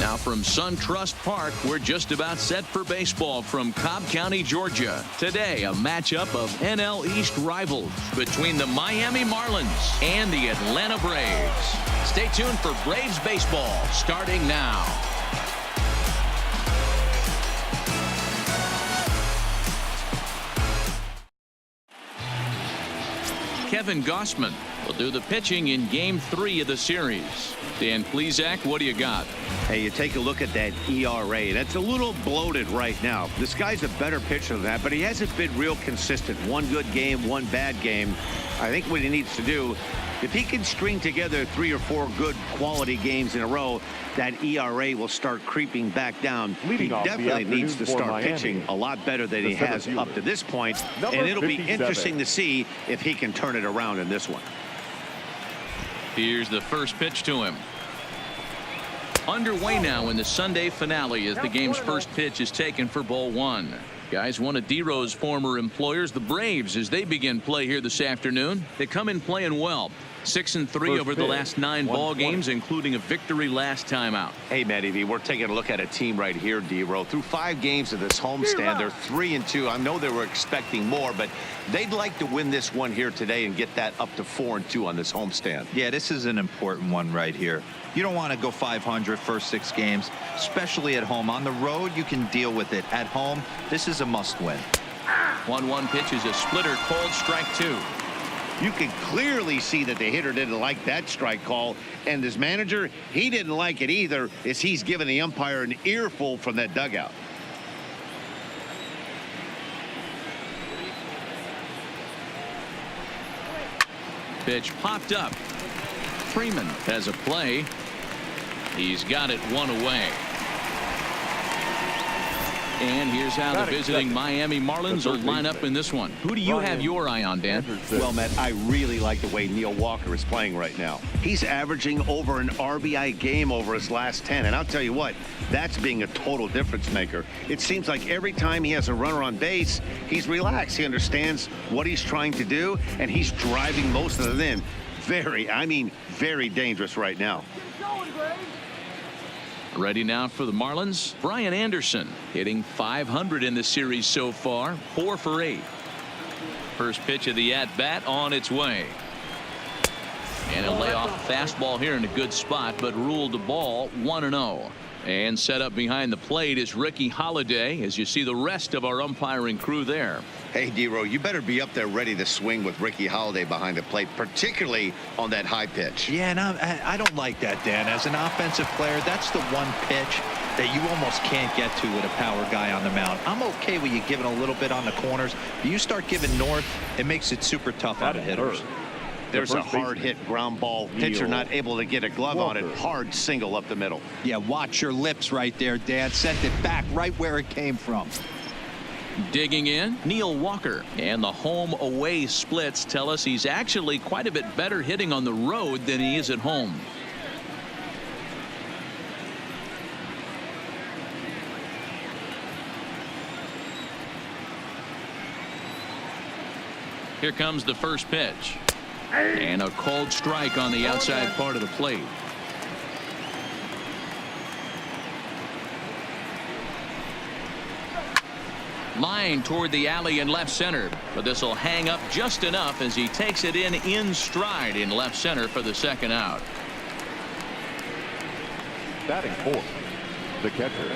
Now from SunTrust Park, we're just about set for baseball from Cobb County, Georgia. Today, a matchup of NL East rivals between the Miami Marlins and the Atlanta Braves. Stay tuned for Braves baseball starting now. Kevin Gausman will do the pitching in Game 3 of the series. Dan Plesac, what do you got? Hey, you take a look at that ERA. That's a little bloated right now. This guy's a better pitcher than that, but he hasn't been real consistent. One good game, one bad game. I think what he needs to do, if he can string together 3 or 4 good quality games in a row, that ERA will start creeping back down. He definitely needs to start pitching a lot better than he has up to this point, and it'll be interesting to see if he can turn it around in this one. Here's the first pitch to him. Underway now in the Sunday finale as the game's first pitch is taken for ball 1. Guys, one of D-Row's former employers, the Braves, as they begin play here this afternoon. They come in playing well. 6-3 over the last 9 ball games, including a victory last time out. Hey, Matty V, we're taking a look at a team right here, D-Row. Through 5 games of this homestand, they're 3-2. I know they were expecting more, but they'd like to win this one here today and get that up to 4-2 on this homestand. Yeah, this is an important one right here. You don't want to go 500 first 6 games, especially at home. On the road, you can deal with it. At home, this is a must-win. 1-1 pitch is a splitter, called strike 2. You can clearly see that the hitter didn't like that strike call, and his manager, he didn't like it either, as he's giving the umpire an earful from that dugout. Pitch popped up. Freeman has a play. He's got it 1 away. And here's how the visiting Miami Marlins will line up in this one. Who do you have your eye on, Dan? Well, Matt, I really like the way Neil Walker is playing right now. He's averaging over an RBI game over his last 10. And I'll tell you what, that's being a total difference maker. It seems like every time he has a runner on base, he's relaxed. He understands what he's trying to do, and he's driving most of them in. Very dangerous right now. Ready now for the Marlins, Brian Anderson, hitting .500 in the series so far, 4 for 8. First pitch of the at-bat on its way. And a layoff fastball here in a good spot, but ruled the ball 1-0. And set up behind the plate is Ricky Holiday, as you see the rest of our umpiring crew there. Hey, D-Row, you better be up there ready to swing with Ricky Holiday behind the plate, particularly on that high pitch. Yeah, and I don't like that, Dan. As an offensive player, that's the one pitch that you almost can't get to with a power guy on the mound. I'm okay with you giving a little bit on the corners, but you start giving north, it makes it super tough on the hitters. There's a hard hit ground ball. Pitcher not able to get a glove on it. Hard single up the middle. Yeah, watch your lips right there, Dan. Sent it back right where it came from. Digging in, Neil Walker. And the home-away splits tell us he's actually quite a bit better hitting on the road than he is at home. Here comes the first pitch. And a cold strike on the outside part of the plate. Line toward the alley in left center, but this will hang up just enough as he takes it in stride in left center for the second out. Batting fourth, the catcher,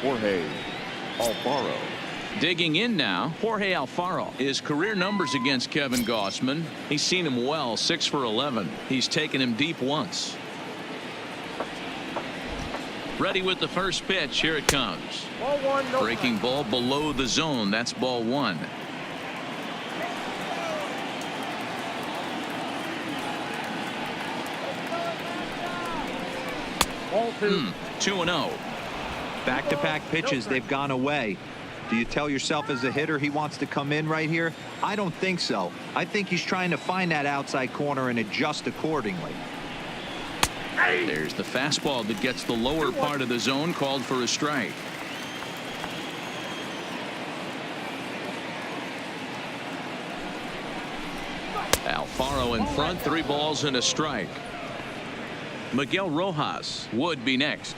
Jorge Alfaro. Digging in now, Jorge Alfaro. His career numbers against Kevin Gausman, he's seen him well, 6 for 11. He's taken him deep once. Ready with the first pitch. Here it comes. Ball 1, no breaking ball below the zone. That's ball 1. Ball 2. 2-0. Back-to-back pitches, they've gone away. Do you tell yourself as a hitter he wants to come in right here? I don't think so. I think he's trying to find that outside corner and adjust accordingly. There's the fastball that gets the lower part of the zone, called for a strike. Alfaro in front, 3 balls and a strike. Miguel Rojas would be next.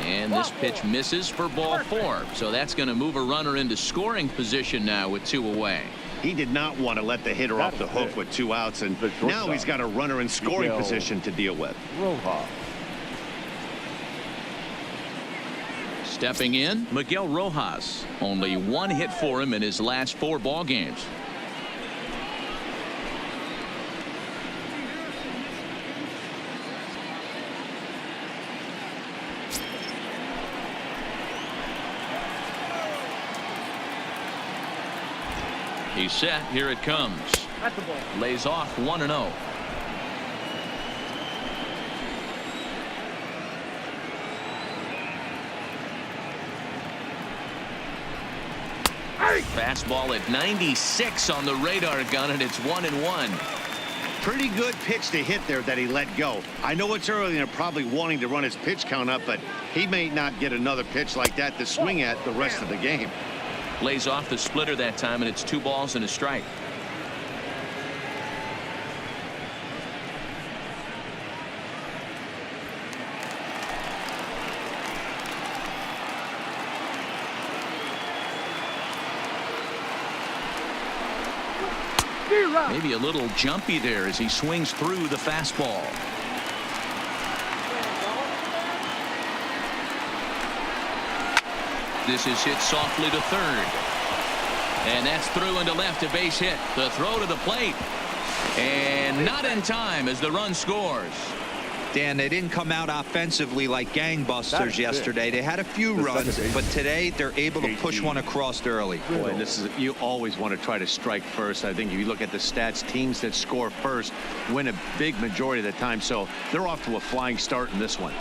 And this pitch misses for ball 4. So that's going to move a runner into scoring position now with 2 away. He did not want to let the hitter off the hook with 2 outs, and now he's got a runner in scoring position to deal with. Stepping in, Miguel Rojas. Only 1 hit for him in his last 4 ball games. He's set. Here it comes. Lays off 1-0. Fastball at 96 on the radar gun, and it's 1-1. Pretty good pitch to hit there that he let go. I know it's early and they're probably wanting to run his pitch count up, but he may not get another pitch like that to swing at the rest of the game. Lays off the splitter that time, and it's 2 balls and a strike. Maybe a little jumpy there as he swings through the fastball. This is hit softly to third. And that's through into left, a base hit. The throw to the plate. And not in time as the run scores. Dan, they didn't come out offensively like gangbusters yesterday. They had a few runs, but today they're able to push one across early. Boy, this is, you always want to try to strike first. I think if you look at the stats, teams that score first win a big majority of the time. So they're off to a flying start in this one.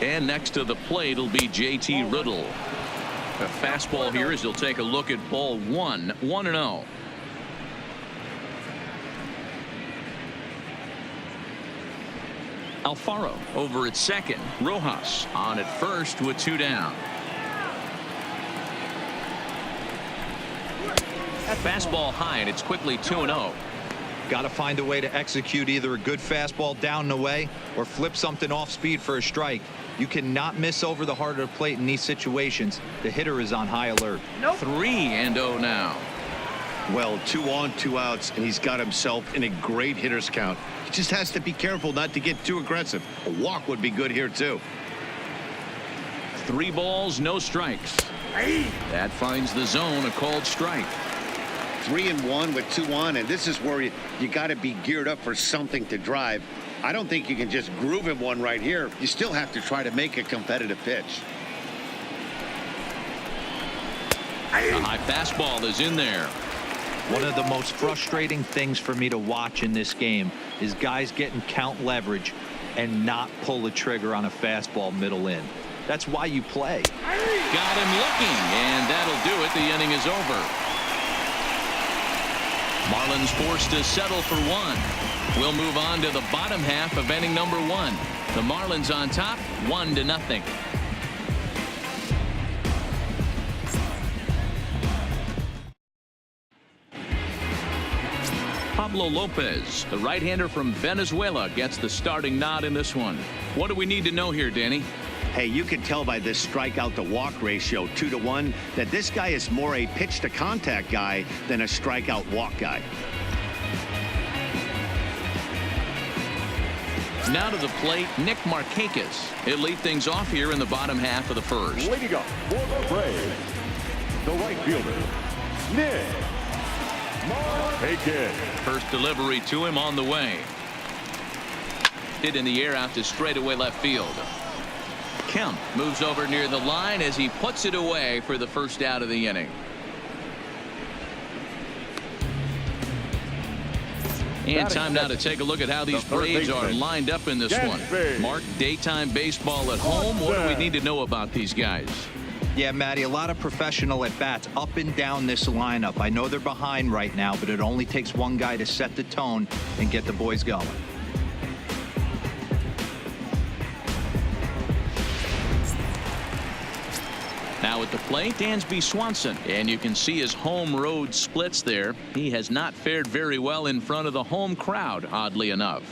And next to the plate will be JT Riddle. A fastball here as he'll take a look at ball 1. 1-0. Alfaro over at second. Rojas on at first with 2 down. Fastball high, and it's quickly 2-0. Got to find a way to execute either a good fastball down the way or flip something off speed for a strike. You cannot miss over the heart of the plate in these situations. The hitter is on high alert. 3-0 now. Well, 2 on, 2 outs, and he's got himself in a great hitter's count. He just has to be careful not to get too aggressive. A walk would be good here, too. 3 balls, no strikes. That finds the zone, a called strike. 3-1 with 2 on, and this is where you got to be geared up for something to drive. I don't think you can just groove him one right here. You still have to try to make a competitive pitch. A high fastball is in there. One of the most frustrating things for me to watch in this game is guys getting count leverage and not pull the trigger on a fastball middle in. That's why you play. Got him looking, and that'll do it. The inning is over. Marlins forced to settle for 1. We'll move on to the bottom half of inning number 1. The Marlins on top, 1-0. Pablo Lopez, the right-hander from Venezuela, gets the starting nod in this one. What do we need to know here, Danny? Hey, you can tell by this strikeout to walk ratio 2-1 that this guy is more a pitch to contact guy than a strikeout walk guy. Now to the plate, Nick Markakis. He'll lead things off here in the bottom half of the first. Leading up for the Braves, the right fielder, Nick Markakis. First delivery to him on the way. Hit in the air out to straightaway left field. Kemp moves over near the line as he puts it away for the first out of the inning. And time now to take a look at how these Braves are lined up in this one. Mark, daytime baseball at home. What do we need to know about these guys? Yeah, Matty, a lot of professional at-bats up and down this lineup. I know they're behind right now, but it only takes one guy to set the tone and get the boys going. Now at the plate, Dansby Swanson. And you can see his home road splits there. He has not fared very well in front of the home crowd, oddly enough.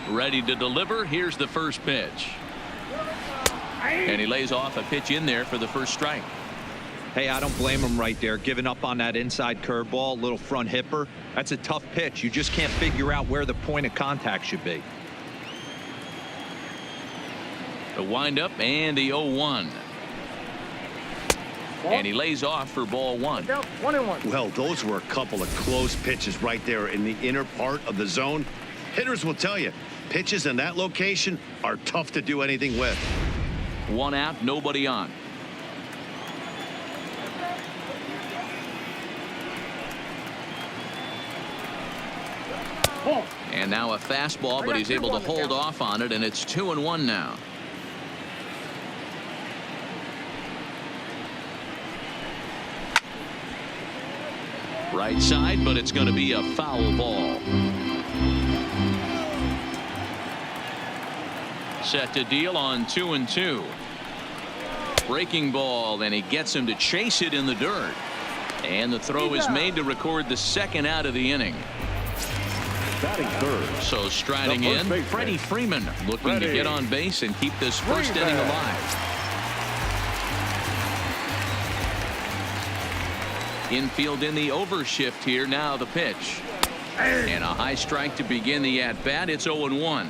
Ready to deliver. Here's the first pitch. And he lays off a pitch in there for the first strike. Hey, I don't blame him right there, giving up on that inside curveball, little front hipper. That's a tough pitch. You just can't figure out where the point of contact should be. The windup and the 0-1. And he lays off for ball one. 1-1. Well, those were a couple of close pitches right there in the inner part of the zone. Hitters will tell you, pitches in that location are tough to do anything with. 1 out, nobody on. And now a fastball, but he's able to hold off on it, and it's 2-1 now. Right side, but it's going to be a foul ball. Set to deal on 2-2. Breaking ball, and he gets him to chase it in the dirt. And the throw is made to record the second out of the inning. Batting third. So striding in, Freddie Freeman looking to get on base and keep this first inning alive. Infield in the overshift here. Now the pitch. And a high strike to begin the at-bat. It's 0-1.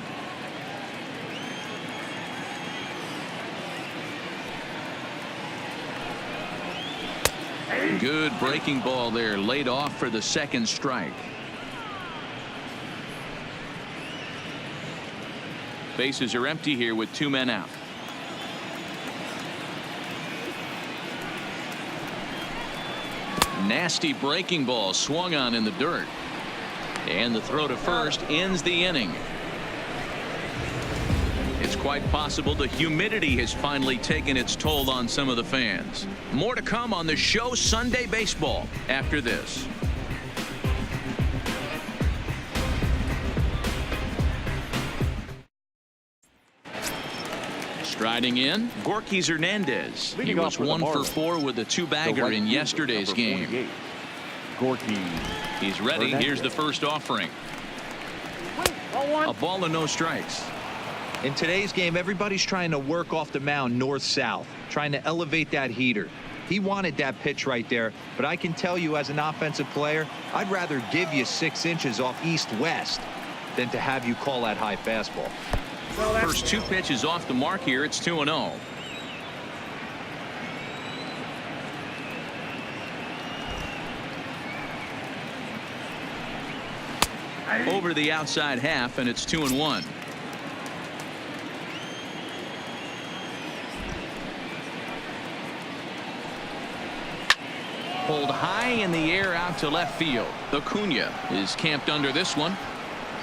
Good breaking ball there, laid off for the second strike. Bases are empty here with 2 men out. Nasty breaking ball swung on in the dirt. And the throw to first ends the inning. It's quite possible the humidity has finally taken its toll on some of the fans. More to come on the show Sunday Baseball after this. Striding in, Gorky Hernandez. He was 1 for 4 with a 2-bagger in yesterday's game. Gorky. He's ready. Here's the first offering. A ball and no strikes. In today's game, everybody's trying to work off the mound north-south, trying to elevate that heater. He wanted that pitch right there, but I can tell you as an offensive player, I'd rather give you 6 inches off east-west than to have you call that high fastball. First 2 pitches off the mark here. It's 2-0. Over the outside half, and it's 2-1. Pulled high in the air out to left field. Acuna is camped under this one,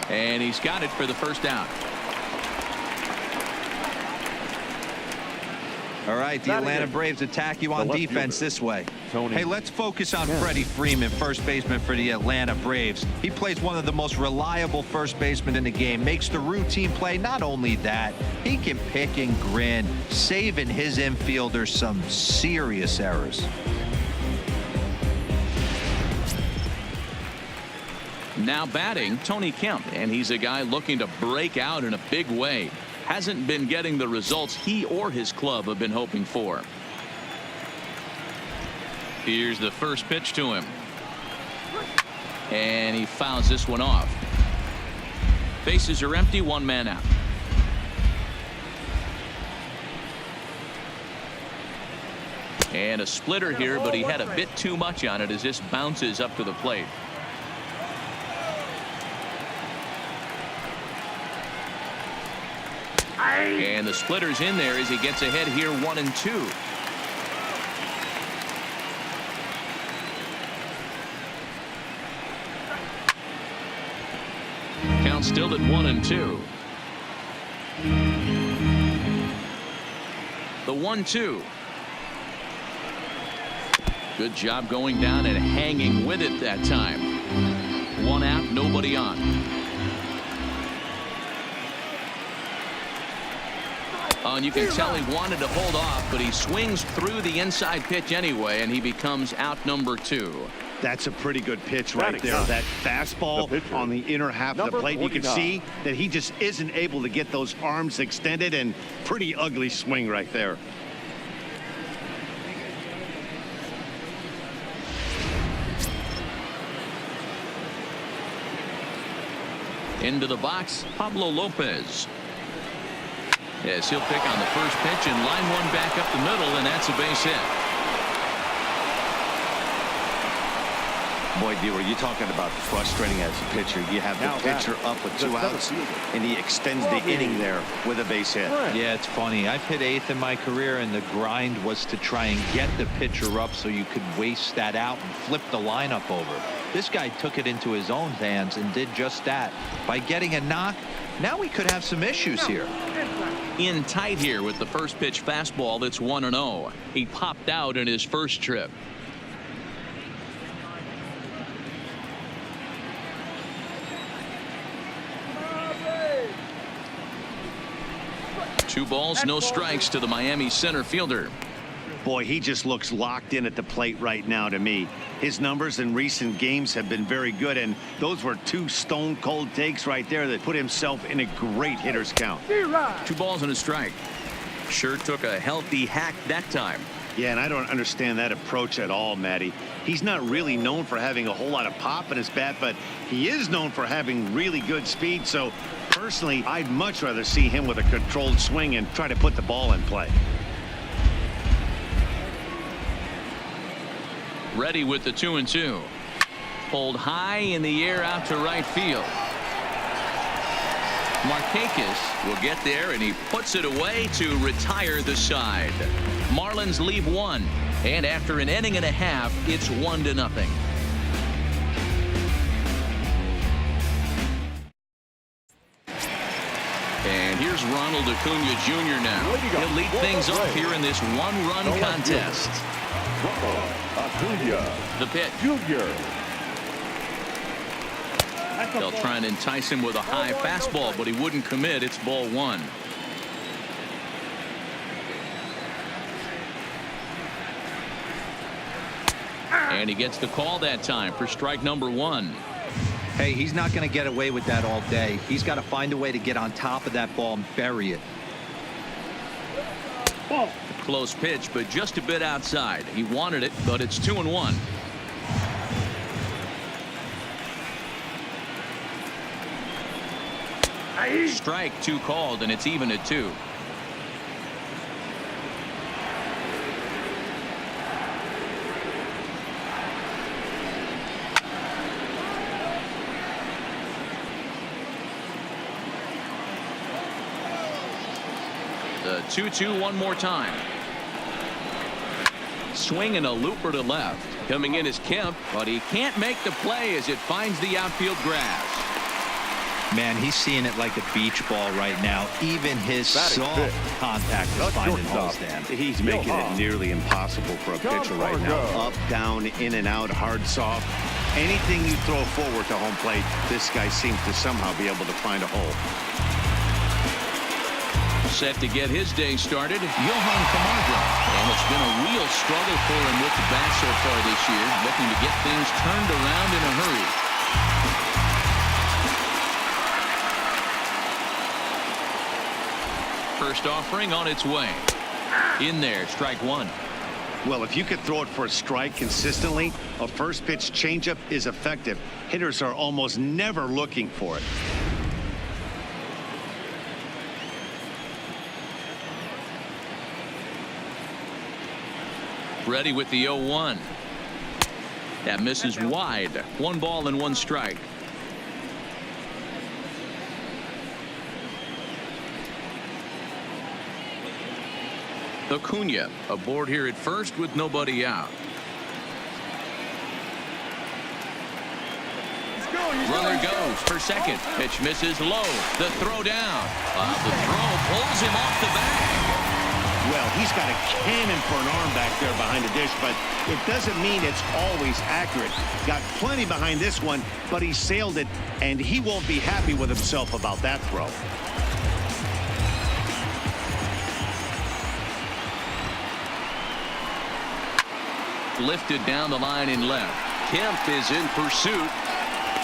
and he's got it for the first out. All right, the Atlanta Braves attack you on defense this way. Hey, let's focus on Freddie Freeman, first baseman for the Atlanta Braves. He plays one of the most reliable first basemen in the game, makes the routine play. Not only that, he can pick and grin, saving his infielders some serious errors. Now batting, Tony Kemp, and he's a guy looking to break out in a big way. Hasn't been getting the results he or his club have been hoping for. Here's the first pitch to him. And he fouls this one off. Bases are empty, 1 man out. And a splitter here, but he had a bit too much on it as this bounces up to the plate. And the splitter's in there as he gets ahead here, 1-2. Count still at 1-2. The 1-2. Good job going down and hanging with it that time. 1 out, nobody on. And you can tell he wanted to hold off, but he swings through the inside pitch anyway, and he becomes out number 2. That's a pretty good pitch right there. That fastball on the inner half of the plate. You can see that he just isn't able to get those arms extended, and pretty ugly swing right there. Into the box, Pablo Lopez. Yes, he'll pick on the first pitch and line one back up the middle, and that's a base hit. Boy, D, you're talking about frustrating as a pitcher. You have the pitcher up with 2 outs, and he extends the inning there with a base hit. Yeah, it's funny. I've hit 8th in my career, and the grind was to try and get the pitcher up so you could waste that out and flip the lineup over. This guy took it into his own hands and did just that. By getting a knock, now we could have some issues here. In tight here with the first pitch fastball that's 1-0. He popped out in his first trip. Two balls, no strikes to the Miami center fielder. Boy, he just looks locked in at the plate right now to me. His numbers in recent games have been very good, and those were 2 stone-cold takes right there that put himself in a great hitter's count. 2 balls and a strike. Sure took a healthy hack that time. Yeah, and I don't understand that approach at all, Matty. He's not really known for having a whole lot of pop in his bat, but he is known for having really good speed. So, personally, I'd much rather see him with a controlled swing and try to put the ball in play. Ready with the 2-2. Pulled high in the air out to right field. Markakis will get there, and he puts it away to retire the side. Marlins leave 1, and after an inning and a half, it's 1-0. And here's Ronald Acuna Jr. now. He'll lead things off here in this 1-run contest. Acuna, the pitch. Junior. They'll try and entice him with a high fastball, but he wouldn't commit. It's ball 1. And he gets the call that time for strike number 1. Hey, he's not going to get away with that all day. He's got to find a way to get on top of that ball and bury it. Close pitch, but just a bit outside. He wanted it, but it's 2-1. Strike 2 called, and it's even at 2. The 2-2 one more time. Swing and a looper to left. Coming in is Kemp, but he can't make the play as it finds the outfield grass. Man, he's seeing it like a beach ball right now. Even his soft contact is finding holes, Dan. He's making it nearly impossible for a pitcher right now. Up, down, in and out, hard, soft. Anything you throw forward to home plate, this guy seems to somehow be able to find a hole. Set to get his day started, Johan Camargo. And it's been a real struggle for him with the bat so far this year, looking to get things turned around in a hurry. First offering on its way. In there, strike 1. Well, if you could throw it for a strike consistently, a first pitch changeup is effective. Hitters are almost never looking for it. Ready with the 0-1. That misses wide. 1 ball and 1 strike. Acuna aboard here at first with nobody out. Runner goes for second. Pitch misses low. The throw down. The throw pulls him off the bag. Well, he's got a cannon for an arm back there behind the dish, but it doesn't mean it's always accurate. Got plenty behind this one, but he sailed it, and he won't be happy with himself about that throw. lifted down the line in left. Kemp is in pursuit.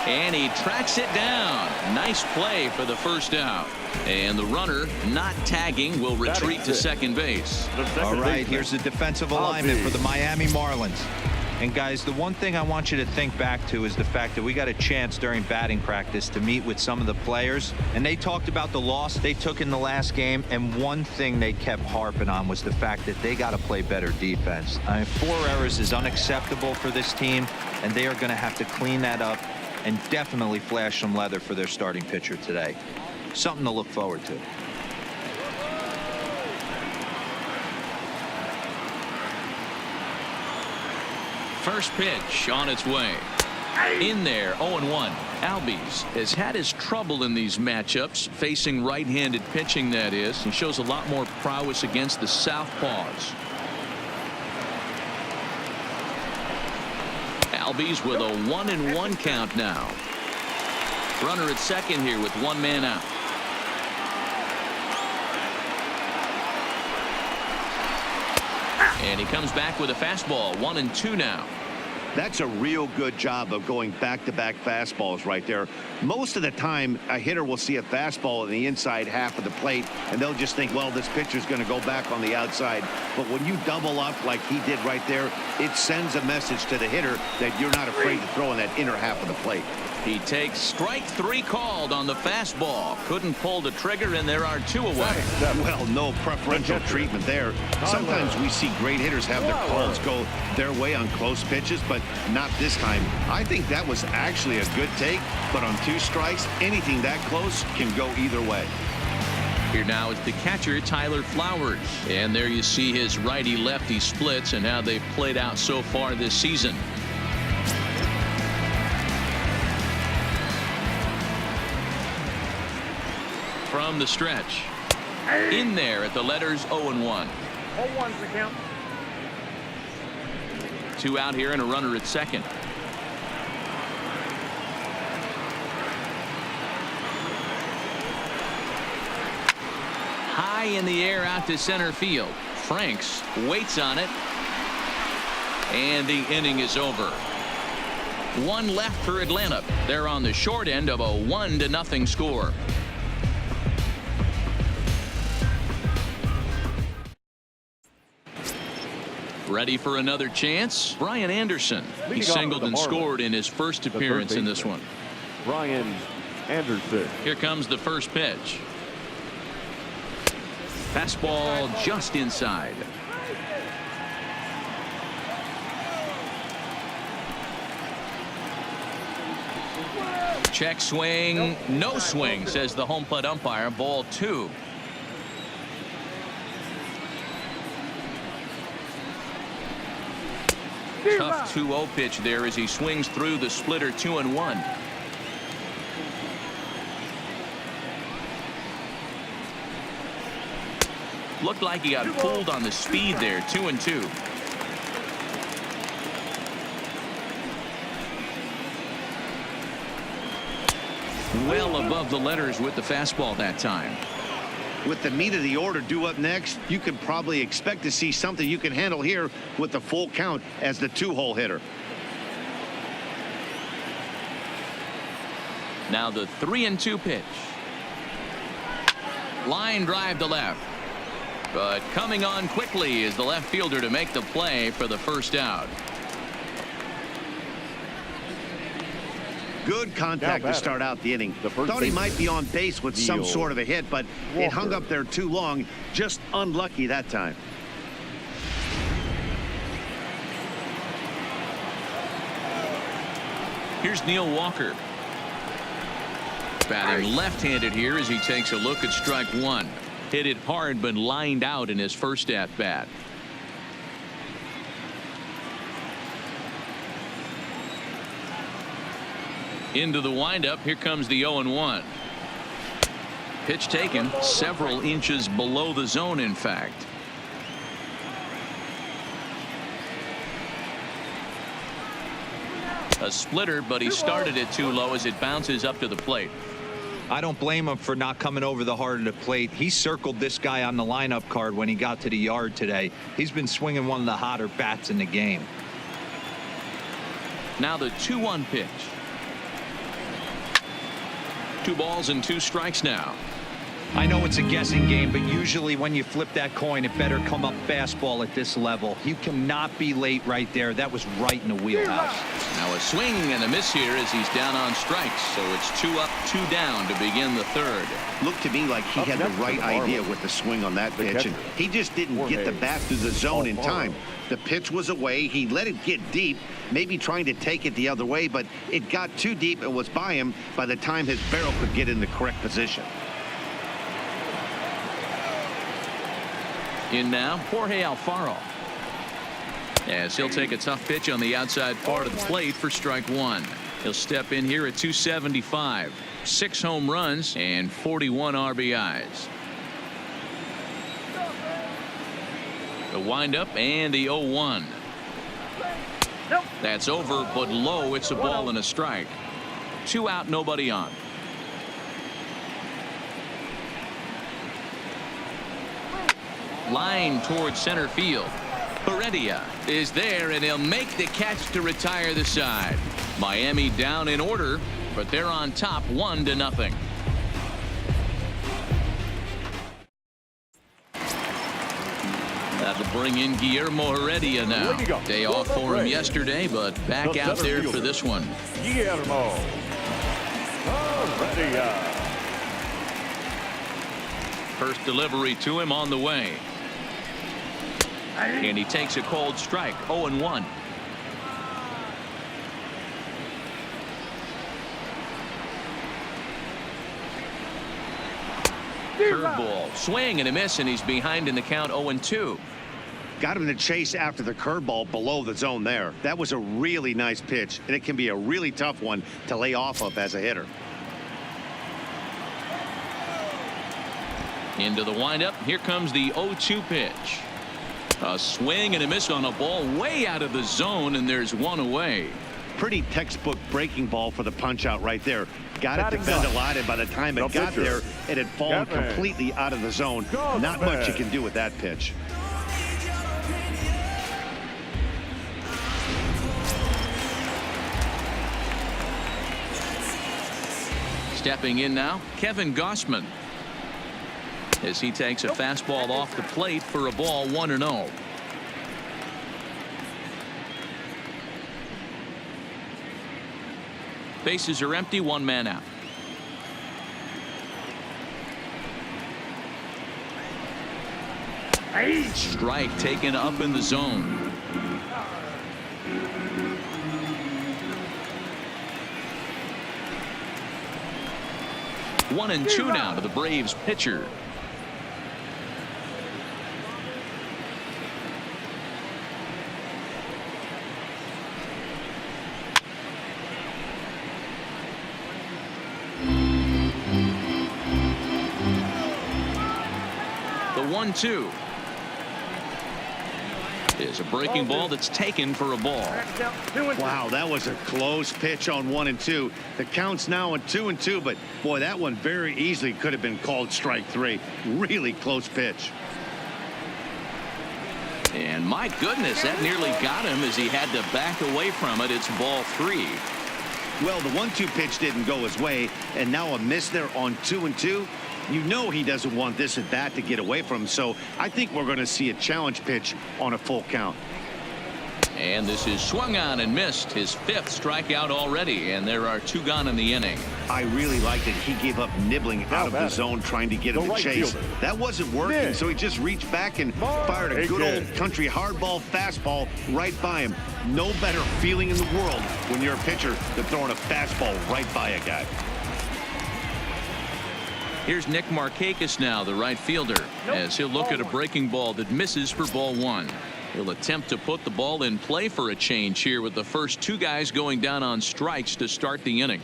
And he tracks it down. Nice play for the first out. And the runner, not tagging, will retreat to second base. All right, here's the defensive alignment for the Miami Marlins. And guys, the one thing I want you to think back to is the fact that we got a chance during batting practice to meet with some of the players, and they talked about the loss they took in the last game, and one thing they kept harping on was the fact that they got to play better defense. I mean, 4 errors is unacceptable for this team, and they are going to have to clean that up and definitely flash some leather for their starting pitcher today. Something to look forward to. First pitch on its way. In there, 0-1. Albies has had his trouble in these matchups, facing right-handed pitching, that is. He shows a lot more prowess against the southpaws. Albies with a 1-1 count now. Runner at second here with 1 man out. And he comes back with a fastball. 1-2 now. That's a real good job of going back-to-back fastballs right there. Most of the time, a hitter will see a fastball in the inside half of the plate, and they'll just think, well, this pitcher's going to go back on the outside. But when you double up like he did right there, it sends a message to the hitter that you're not afraid to throw in that inner half of the plate. He takes strike 3 called on the fastball. Couldn't pull the trigger, and there are 2 away. Well, no preferential treatment there. Sometimes we see great hitters have their calls go their way on close pitches, but not this time. I think that was actually a good take, but on 2 strikes, anything that close can go either way. Here now is the catcher, Tyler Flowers. And there you see his righty-lefty splits and how they've played out so far this season. From the stretch. In there at the letters, 0-1. 0-1's the count. 2 out here and a runner at second. High in the air out to center field. Franks waits on it. And the inning is over. 1 left for Atlanta. They're on the short end of a 1-0 score. Ready for another chance? Brian Anderson. He singled and scored in his first appearance in this one. Brian Anderson. Here comes the first pitch. Fastball just inside. Check swing. No swing, says the home plate umpire. Ball 2. Tough 2-0 pitch there as he swings through the splitter. 2-1. Looked like he got pulled on the speed there. 2-2. Well above the letters with the fastball that time. With the meat of the order due up next, you can probably expect to see something you can handle here with the full count as the 2-hole hitter. Now the 3-2 pitch. Line drive to left. But coming on quickly is the left fielder to make the play for the first out. Good contact to start out the inning. Thought he might be on base with some sort of a hit, but it hung up there too long. Just unlucky that time. Here's Neil Walker. Batting left-handed here as he takes a look at strike 1. Hit it hard but lined out in his first at-bat. Into the windup. Here comes the 0-1. Pitch taken several inches below the zone, in fact. A splitter, but he started it too low as it bounces up to the plate. I don't blame him for not coming over the heart of the plate. He circled this guy on the lineup card when he got to the yard today. He's been swinging one of the hotter bats in the game. Now the 2-1 pitch. 2 balls and 2 strikes now. I know it's a guessing game, but usually when you flip that coin, it better come up fastball at this level. You cannot be late right there. That was right in the wheelhouse. Now a swing and a miss here as he's down on strikes. So it's 2 up, 2 down to begin the third. Looked to me like he had the right idea with the swing on that pitch, and he just didn't get the bat through the zone in time. The pitch was away. He let it get deep, maybe trying to take it the other way, but it got too deep and was by him by the time his barrel could get in the correct position. In now, Jorge Alfaro. As he'll take a tough pitch on the outside part of the plate for strike 1. He'll step in here at 275. 6 home runs and 41 RBIs. The windup and the 0-1. That's over, but low. It's a ball and a strike. 2 out, nobody on. Line towards center field. Heredia is there, and he'll make the catch to retire the side. Miami down in order, but they're on top 1-0. That'll bring in Guillermo Heredia now. Day off for him yesterday, but back out there for this one. Guillermo Heredia. First delivery to him on the way. And he takes a cold strike. 0-1. Curveball, swing and a miss, and he's behind in the count. 0-2. Got him to chase after the curveball below the zone there. That was a really nice pitch, and it can be a really tough one to lay off of as a hitter. Into the windup. Here comes the 0-2 pitch. A swing and a miss on a ball way out of the zone, and there's 1 away. Pretty textbook breaking ball for the punch out right there. Got it to bend a lot, and by the time it got there, it had fallen completely out of the zone. Not much you can do with that pitch. Stepping in now, Kevin Gausman. As he takes a fastball off the plate for a ball. 1-0. Bases are empty. 1 man out. Strike taken up in the zone. 1-2 now to the Braves pitcher. The 1-2 is a breaking ball that's taken for a ball. Wow, that was a close pitch on 1-2. The count's now at 2-2, but boy, that one very easily could have been called strike 3. Really close pitch. And my goodness, that nearly got him as he had to back away from it. It's ball 3. Well, the 1-2 pitch didn't go his way, and now a miss there on 2-2. You know he doesn't want this at bat to get away from him, so I think we're going to see a challenge pitch on a full count. And this is swung on and missed. His 5th strikeout already, and there are 2 gone in the inning. I really liked it. He gave up nibbling out of the zone trying to get him to chase. That wasn't working, so he just reached back and fired a good old country hardball fastball right by him. No better feeling in the world when you're a pitcher than throwing a fastball right by a guy. Here's Nick Markakis now, the right fielder, as he'll look at a breaking ball that misses for ball 1. He'll attempt to put the ball in play for a change here with the first 2 guys going down on strikes to start the inning.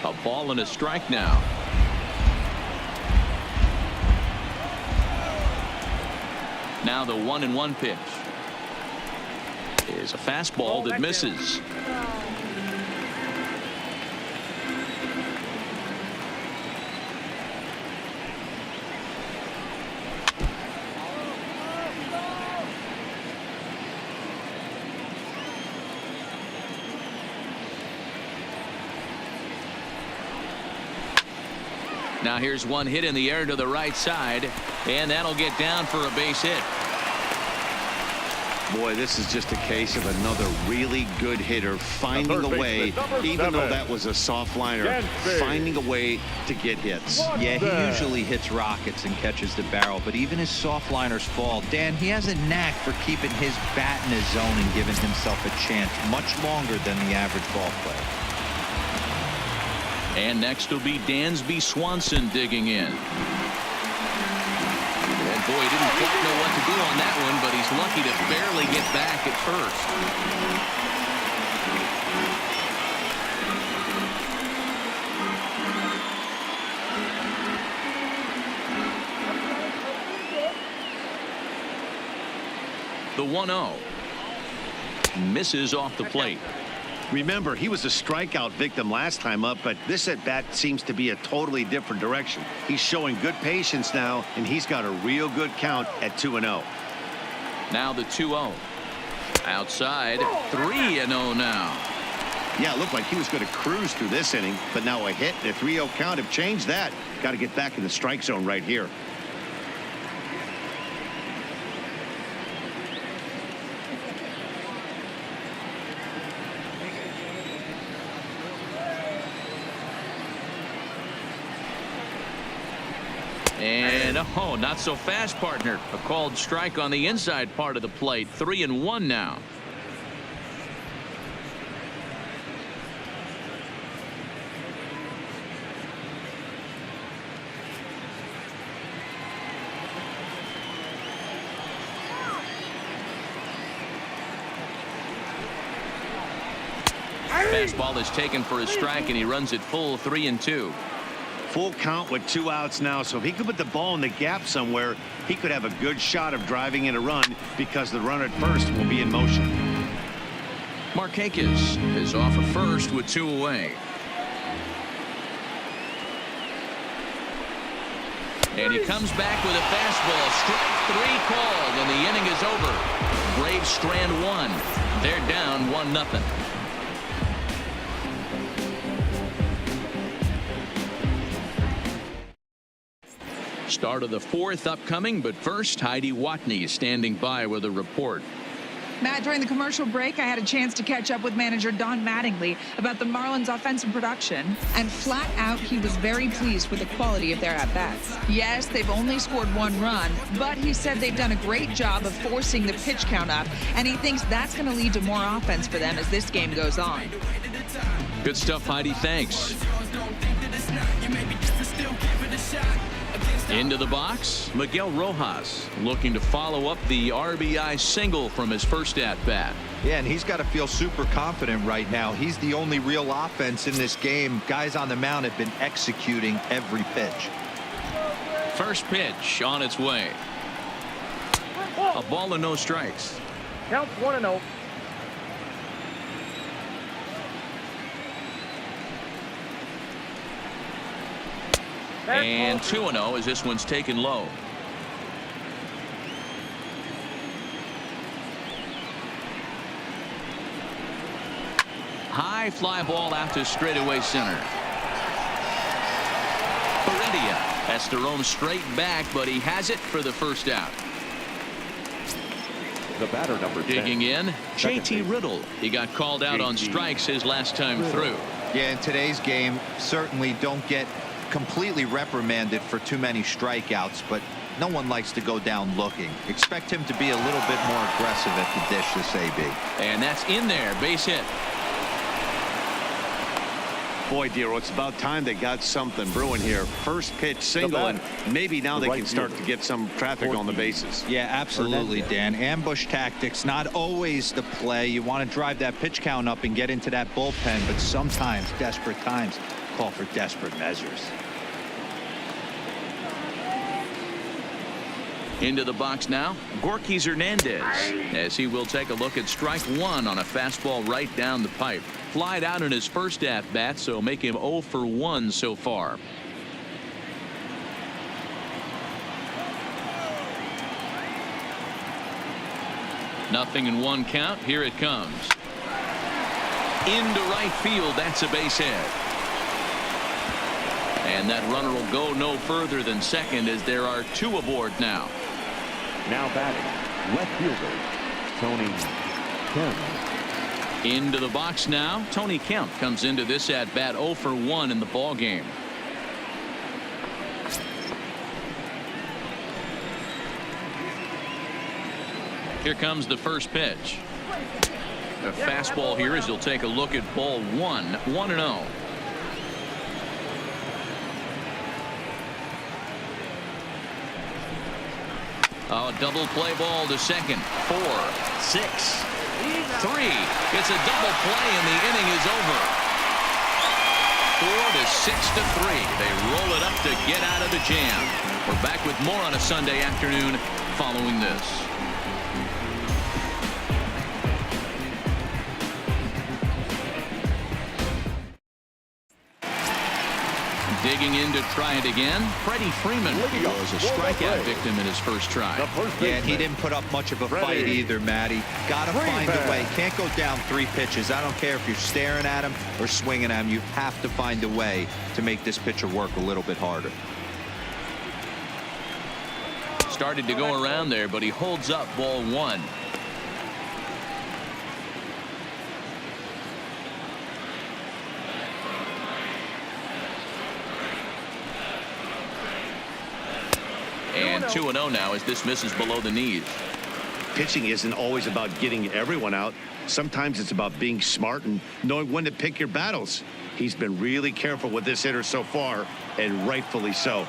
A ball and a strike now. Now the 1-1 pitch is a fastball that misses. Now here's one hit in the air to the right side, and that'll get down for a base hit. Boy, this is just a case of another really good hitter finding a way, even though that was a soft liner, finding a way to get hits. Yeah, he usually hits rockets and catches the barrel, but even his soft liners fall. Dan, he has a knack for keeping his bat in his zone and giving himself a chance much longer than the average ball player. And next will be Dansby Swanson digging in. And boy, he didn't quite know what to do on that one, but he's lucky to barely get back at first. The 1-0. Misses off the plate. Remember, he was a strikeout victim last time up, but this at bat seems to be a totally different direction. He's showing good patience now, and he's got a real good count at 2-0. Now the 2-0. Outside, 3-0 now. Yeah, it looked like he was going to cruise through this inning, but now a hit and a 3-0 count have changed that. Got to get back in the strike zone right here. And oh, not so fast, partner. A called strike on the inside part of the plate. 3-1 now. Fastball is taken for a strike, and he runs it full 3-2. Full count with 2 outs now, so if he could put the ball in the gap somewhere, he could have a good shot of driving in a run because the runner at first will be in motion. Markakis is off at first with 2 away. And he comes back with a fastball. Strike 3 called, and the inning is over. Braves strand 1. They're down 1-0. Start of the 4th upcoming, but first, Heidi Watney standing by with a report. Matt, during the commercial break, I had a chance to catch up with manager Don Mattingly about the Marlins' offensive production, and flat out, he was very pleased with the quality of their at-bats. Yes, they've only scored 1 run, but he said they've done a great job of forcing the pitch count up, and he thinks that's going to lead to more offense for them as this game goes on. Good stuff, Heidi. Thanks. Into the box, Miguel Rojas looking to follow up the RBI single from his first at-bat. Yeah, and he's got to feel super confident right now. He's the only real offense in this game. Guys on the mound have been executing every pitch. First pitch on its way. A ball and no strikes. Counts 1-0. And 2-0 as this one's taken low. High fly ball out to straightaway center. Heredia has to roam straight back, but he has it for the first out. The batter, number 10. Digging in, JT Riddle. He got called out on strikes his last time through. Yeah, in today's game, certainly don't get completely reprimanded for too many strikeouts, but no one likes to go down looking. Expect him to be a little bit more aggressive at the dish this AB. And that's in there, base hit. Boy, Dero, it's about time they got something brewing here. First pitch single, and maybe now they can start to get some traffic on the bases. Yeah, absolutely, Dan. Ambush tactics, not always the play. You want to drive that pitch count up and get into that bullpen, but sometimes desperate times call for desperate measures. Into the box now, Gorky Hernandez, as he will take a look at strike 1 on a fastball right down the pipe. Flied out in his first at bat, so make him 0 for 1 so far. Nothing in 1 count. Here it comes. Into right field. That's a base hit. And that runner will go no further than second as there are 2 aboard now. Now batting, left fielder, Tony Kemp. Into the box now. Tony Kemp comes into this at bat 0 for 1 in the ball game. Here comes the first pitch. A fastball here as he'll take a look at ball 1, 1-0. Oh, double play ball to second. 4, 6, 3. It's a double play and the inning is over. 4 to 6 to 3. They roll it up to get out of the jam. We're back with more on a Sunday afternoon following this. Digging in to try it again. Freddie Freeman was a strikeout victim in his first try. Yeah, he didn't put up much of a fight either, Matty. Got to find a way. Can't go down 3 pitches. I don't care if you're staring at him or swinging at him. You have to find a way to make this pitcher work a little bit harder. Started to go around there, but he holds up ball 1. And 2-0 now as this misses below the knees. Pitching isn't always about getting everyone out. Sometimes it's about being smart and knowing when to pick your battles. He's been really careful with this hitter so far, and rightfully so.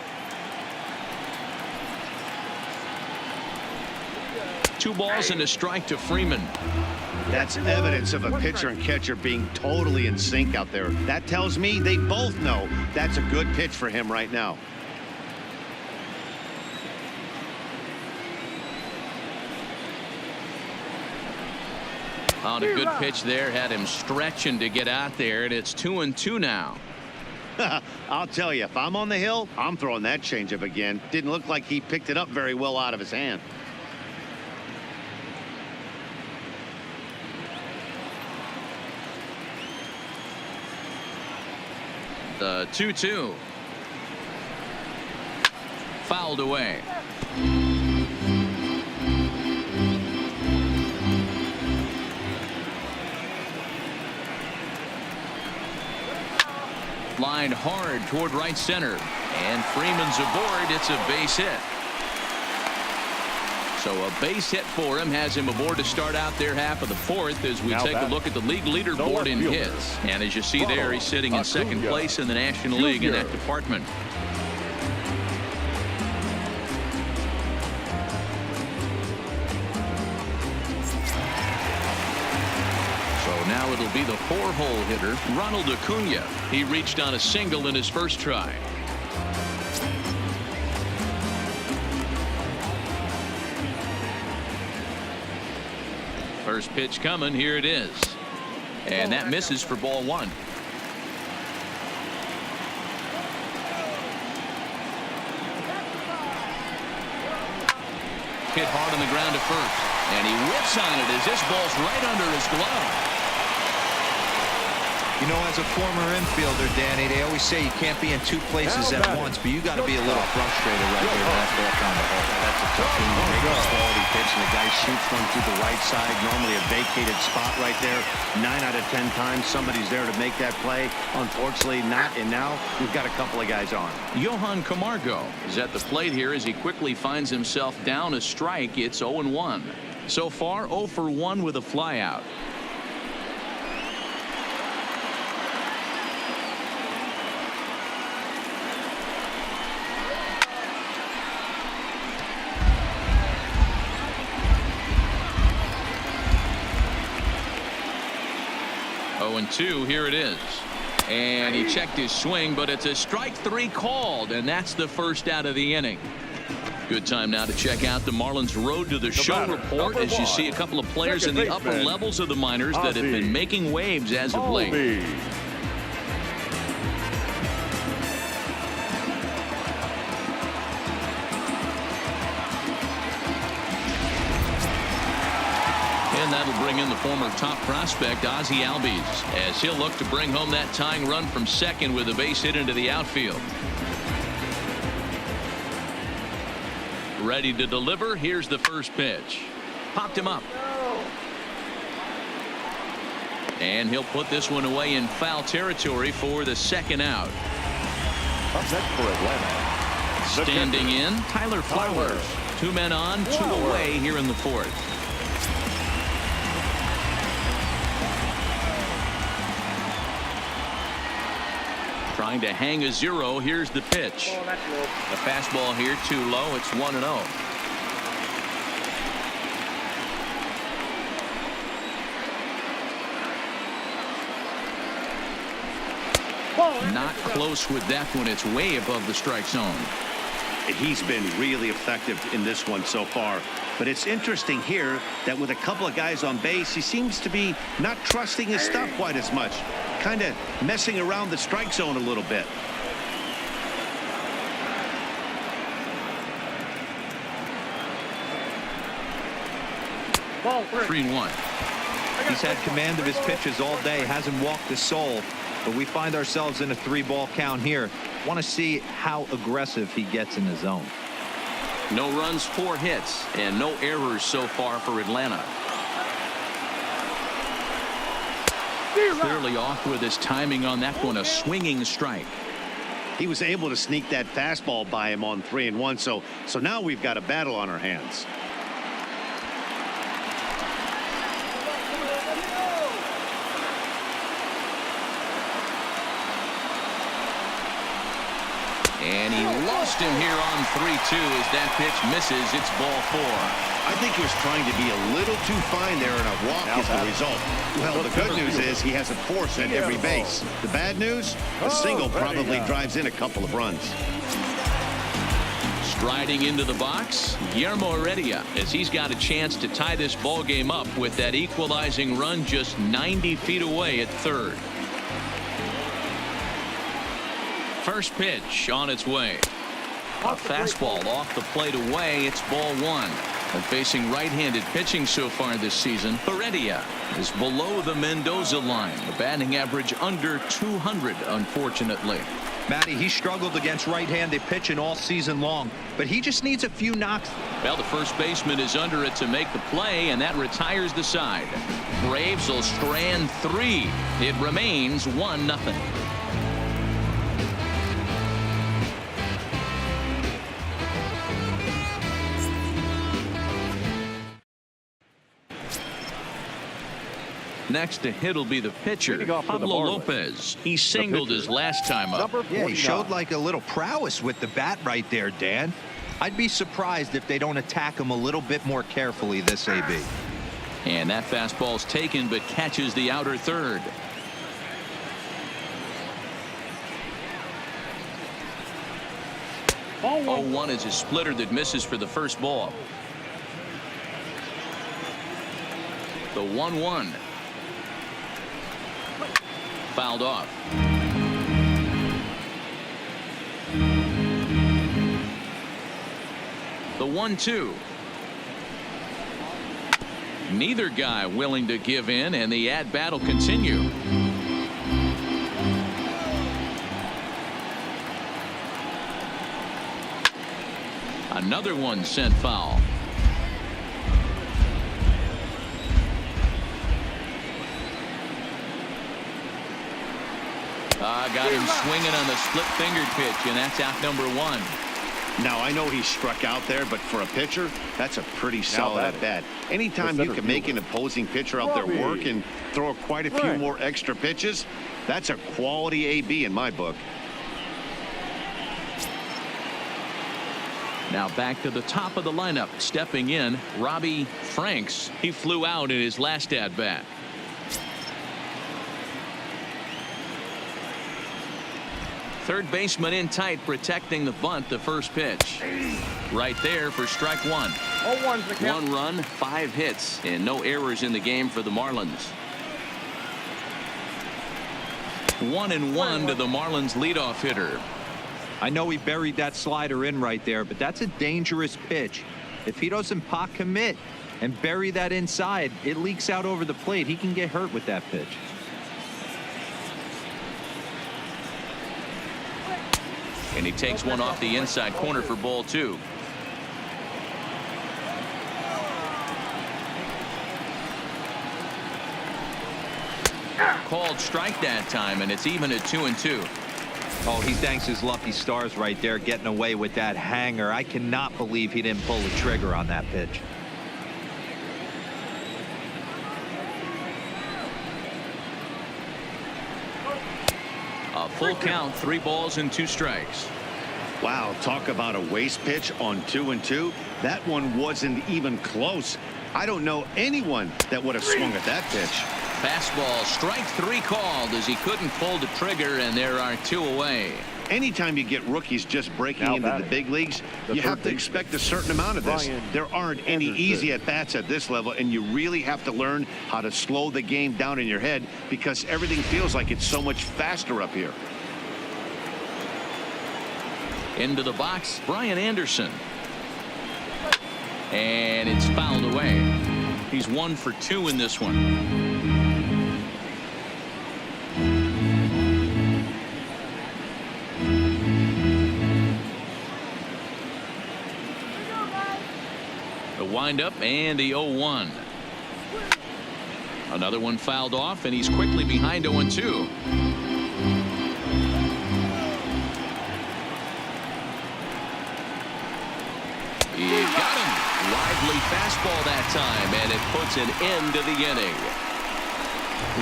2 balls and a strike to Freeman. That's evidence of a pitcher and catcher being totally in sync out there. That tells me they both know that's a good pitch for him right now. On a good pitch there, had him stretching to get out there, and it's 2-2 now. I'll tell you, if I'm on the hill, I'm throwing that changeup again. Didn't look like he picked it up very well out of his hand. The 2-2. Fouled away. Line hard toward right center, and Freeman's aboard. It's a base hit. So a base hit for him has him aboard to start out their half of the 4th as we take a look at the league leaderboard in hits. And as you see there, he's sitting in second place in the National League in that department. Now it'll be the 4-hole hitter, Ronald Acuna. He reached on a single in his first try. First pitch coming. Here it is. And that misses for ball 1. Hit hard on the ground to first. And he whips on it as this ball's right under his glove. You know, as a former infielder, Danny, they always say you can't be in 2 places at once, but you got to be a little frustrated right here with that ball down the hole. That's a tough thing to make a quality pitch, and the guy shoots one to the right side, normally a vacated spot right there. 9 out of 10 times somebody's there to make that play. Unfortunately not, and now we've got a couple of guys on. Johan Camargo is at the plate here as he quickly finds himself down a strike. It's 0-1. So far 0 for 1 with a flyout. And 2. Here it is. And he checked his swing, but it's a strike 3 called, and that's the first out of the inning. Good time now to check out the Marlins Road to the Show report as you see a couple of players in the upper levels of the minors that have been making waves as of late. And that'll bring in the former top prospect Ozzie Albies as he'll look to bring home that tying run from second with a base hit into the outfield. Ready to deliver. Here's the first pitch. Popped him up. And he'll put this one away in foul territory for the second out. Up next for Atlanta. Standing in, Tyler Flowers. 2 men on, 2 away here in the 4th. Trying to hang a 0. Here's the pitch. The fastball here too low. It's 1-0. Not close with that one. It's way above the strike zone. He's been really effective in this one so far. But it's interesting here that with a couple of guys on base, he seems to be not trusting his stuff quite as much. Kind of messing around the strike zone a little bit. Ball 3-1. He's had command of his pitches all day, hasn't walked a soul, but we find ourselves in a 3-ball count here. Want to see how aggressive he gets in the zone. No runs, 4 hits, and no errors so far for Atlanta. Clearly off with his timing on that one. A swinging strike. He was able to sneak that fastball by him on 3-1. So now we've got a battle on our hands. And he lost him here on 3-2 as that pitch misses. It's ball 4. I think he was trying to be a little too fine there, and a walk is the result. Well, the good news is he has a force at every base. The bad news, a single probably drives in a couple of runs. Striding into the box, Guillermo Heredia, as he's got a chance to tie this ball game up with that equalizing run just 90 feet away at third. First pitch on its way. A fastball off the plate away. It's ball 1. And facing right-handed pitching so far this season, Heredia is below the Mendoza line. The batting average under 200, unfortunately. Matty, he struggled against right-handed pitching all season long, but he just needs a few knocks. Well, the first baseman is under it to make the play, and that retires the side. Braves will strand 3. It remains 1-0. Next to hit will be the pitcher, Pablo Lopez. He singled his last time up. Yeah, he showed like a little prowess with the bat right there, Dan. I'd be surprised if they don't attack him a little bit more carefully this AB. And that fastball's taken but catches the outer third. Ball 0-1 is a splitter that misses for the first ball. The 1-1. Fouled off. The 1-2. Neither guy willing to give in, and the at-bat will continue. Another one sent foul. Got him swinging on the split fingered pitch, and that's out number 1. Now, I know he struck out there, but for a pitcher, that's a pretty solid at bat. Anytime you can make an opposing pitcher out there work and throw quite a few more extra pitches, that's a quality AB in my book. Now back to the top of the lineup. Stepping in, Robbie Franks. He flew out in his last at bat. Third baseman in tight, protecting the bunt. The first pitch right there for strike 1. 1 run, 5 hits, and no errors in the game for the Marlins. 1-1 to the Marlins leadoff hitter. I know he buried that slider in right there, but that's a dangerous pitch. If he doesn't pot commit and bury that inside, it leaks out over the plate. He can get hurt with that pitch. And he takes one off the inside corner for ball 2. called strike that time, and it's even at 2-2. Oh, he thanks his lucky stars right there, getting away with that hanger. I cannot believe he didn't pull the trigger on that pitch. A full count, 3 balls and 2 strikes. Wow, talk about a waste pitch on 2-2. That one wasn't even close. I don't know anyone that would have swung at that pitch. Fastball, strike 3 called as he couldn't pull the trigger, and there are 2 away. Anytime you get rookies just breaking into the big leagues, you have to expect a certain amount of this. There aren't any easy at-bats at this level, and you really have to learn how to slow the game down in your head because everything feels like it's so much faster up here. Into the box, Brian Anderson. And it's fouled away. He's 1 for 2 in this one. The windup and the 0-1. Another one fouled off, and he's quickly behind 0-2. He got him. Lively fastball that time, and it puts an end to the inning.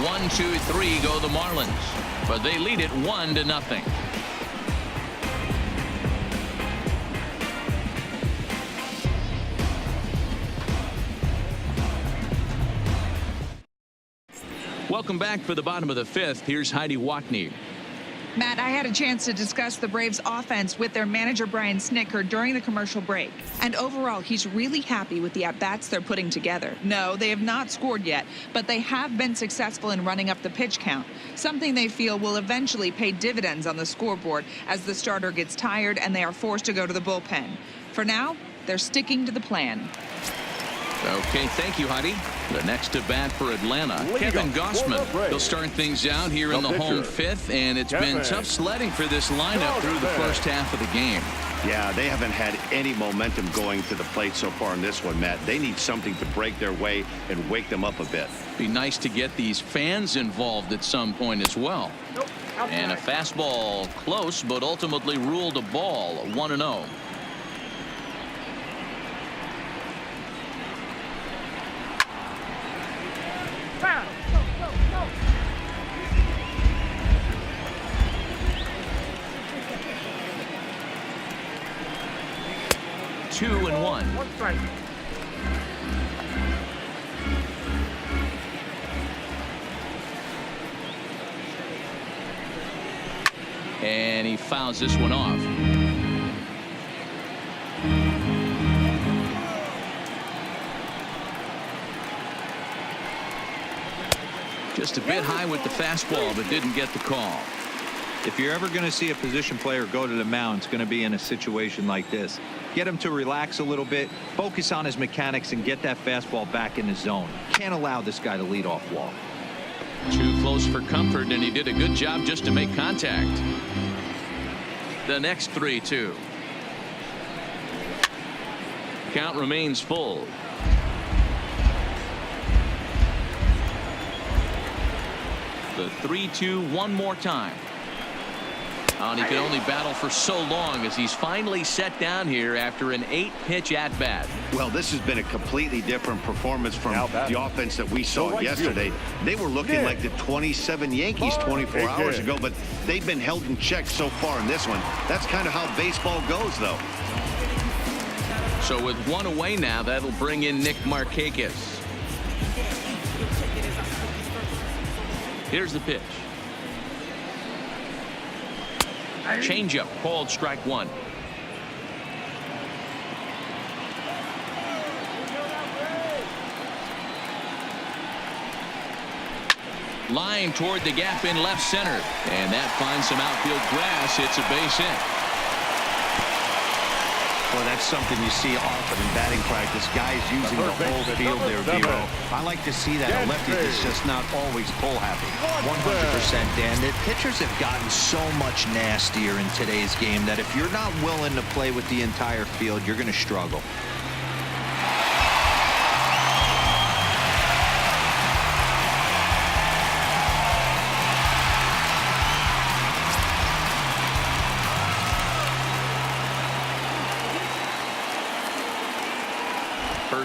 1-2-3 go the Marlins, but they lead it 1-0. Welcome back for the bottom of the 5th. Here's Heidi Watney. Matt, I had a chance to discuss the Braves offense with their manager Brian Snitker during the commercial break. And overall, he's really happy with the at-bats they're putting together. No, they have not scored yet, but they have been successful in running up the pitch count, something they feel will eventually pay dividends on the scoreboard as the starter gets tired and they are forced to go to the bullpen. For now, they're sticking to the plan. Okay, thank you, Heidi. The next to bat for Atlanta, Kevin Gossman. He'll start things out here in the home 5th, and it's been tough sledding for this lineup through the first half of the game. Yeah, they haven't had any momentum going to the plate so far in this one, Matt. They need something to break their way and wake them up a bit. Be nice to get these fans involved at some point as well. And a fastball close, but ultimately ruled a ball, 1-0. Two and one. And he fouls this one off. Just a bit high with the fastball, but didn't get the call. If you're ever going to see a position player go to the mound, it's going to be in a situation like this. Get him to relax a little bit, focus on his mechanics, and get that fastball back in the zone. Can't allow this guy to lead off walk. Too close for comfort, and he did a good job just to make contact. The next 3-2. Count remains full. The 3-2 one more time. And he can only battle for so long as he's finally set down here after an 8-pitch at-bat. Well, this has been a completely different performance from the offense that we saw yesterday. They were looking like the 27 Yankees 24 hours ago, but they've been held in check so far in this one. That's kind of how baseball goes, though. So with one away now, that'll bring in Nick Markakis. Here's the pitch. Changeup called strike 1. Line toward the gap in left center, and that finds some outfield grass. It's a base hit. Well, that's something you see often in batting practice. Guys using the whole field their view. I like to see that. A lefty is just not always pull happy. 100%, Dan. The pitchers have gotten so much nastier in today's game that if you're not willing to play with the entire field, you're going to struggle.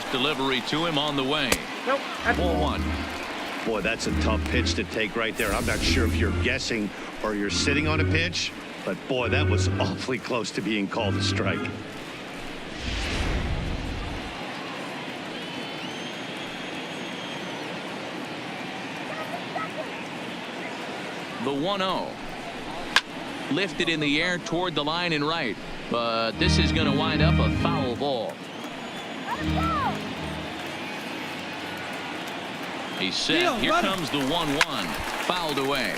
First delivery to him on the way. Nope. Ball one. Boy, that's a tough pitch to take right there. I'm not sure if you're guessing or you're sitting on a pitch, but boy, that was awfully close to being called a strike. The 1-0. Lifted in the air toward the line and right, but this is going to wind up a foul ball. He's set. Here comes the 1-1. Fouled away.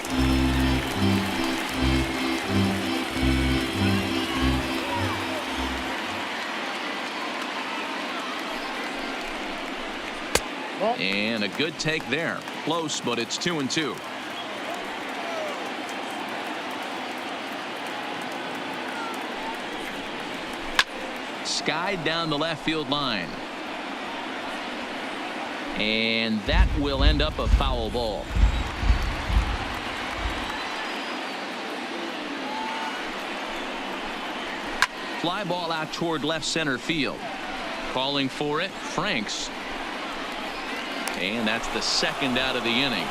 And a good take there. Close, but it's 2-2. Skied down the left field line. And that will end up a foul ball. Fly ball out toward left center field. Calling for it, Franks. And that's the second out of the inning.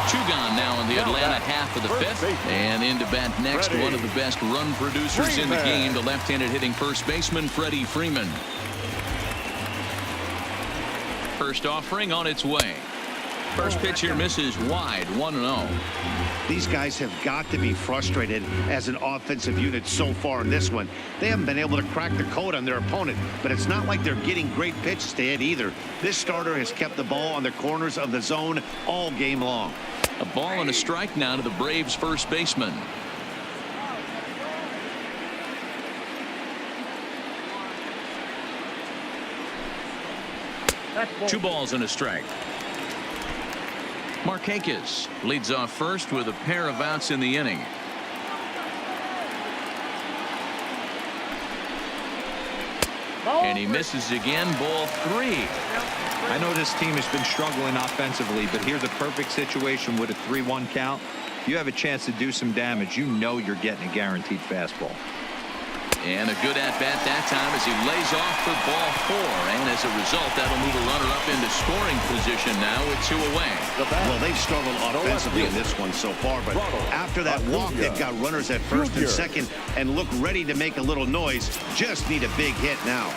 Two gone now in the Atlanta half of the fifth. And into bat next, one of the best run producers in the game, the left-handed hitting first baseman, Freddie Freeman. First offering on its way. First pitch here misses wide, 1-0. These guys have got to be frustrated as an offensive unit so far in this one. They haven't been able to crack the code on their opponent, but it's not like they're getting great pitches to hit either. This starter has kept the ball on the corners of the zone all game long. A ball and a strike now to the Braves first baseman. Two balls and a strike. Markakis leads off first with a pair of outs in the inning. And he misses again. Ball three. I know this team has been struggling offensively, but here's a perfect situation with a 3-1 count. You have a chance to do some damage. You know you're getting a guaranteed fastball. And a good at-bat that time as he lays off for ball four. And as a result, that'll move a runner up into scoring position now with two away. Well, they've struggled offensively in this one so far, but after that walk, they've got runners at first and second and look ready to make a little noise. Just need a big hit now.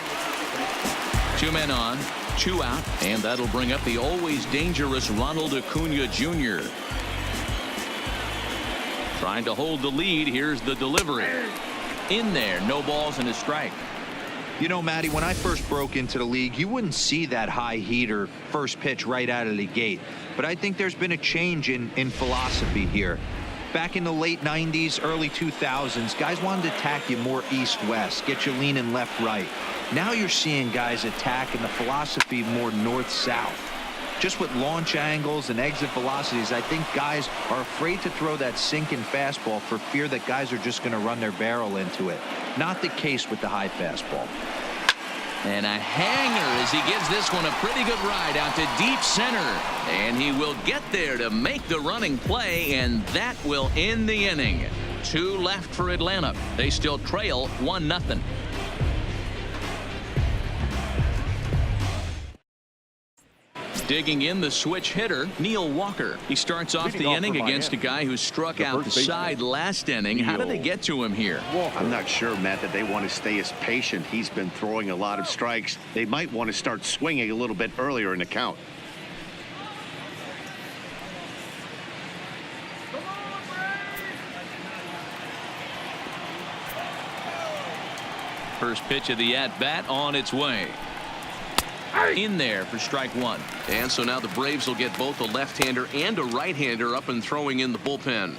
Two men on, two out, and that'll bring up the always dangerous Ronald Acuna Jr. Trying to hold the lead. Here's the delivery. In there, no balls and a strike. You know, Matty, when I first broke into the league, you wouldn't see that high heater first pitch right out of the gate. But I think there's been a change in philosophy here. Back in the late 90s, early 2000s, guys wanted to attack you more east-west, get you leaning left-right. Now you're seeing guys attack in the philosophy more north-south. Just with launch angles and exit velocities, I think guys are afraid to throw that sinking fastball for fear that guys are just going to run their barrel into it. Not the case with the high fastball. And a hanger as he gives this one a pretty good ride out to deep center. And he will get there to make the running play, and that will end the inning. Two left for Atlanta. They still trail 1-0. Digging in the switch hitter, Neil Walker. He starts off the inning against a guy who struck out the side last inning. How did they get to him here? I'm not sure, Matt, that they want to stay as patient. He's been throwing a lot of strikes. They might want to start swinging a little bit earlier in the count. First pitch of the at-bat on its way. In there for strike one. And so now the Braves will get both a left-hander and a right-hander up and throwing in the bullpen.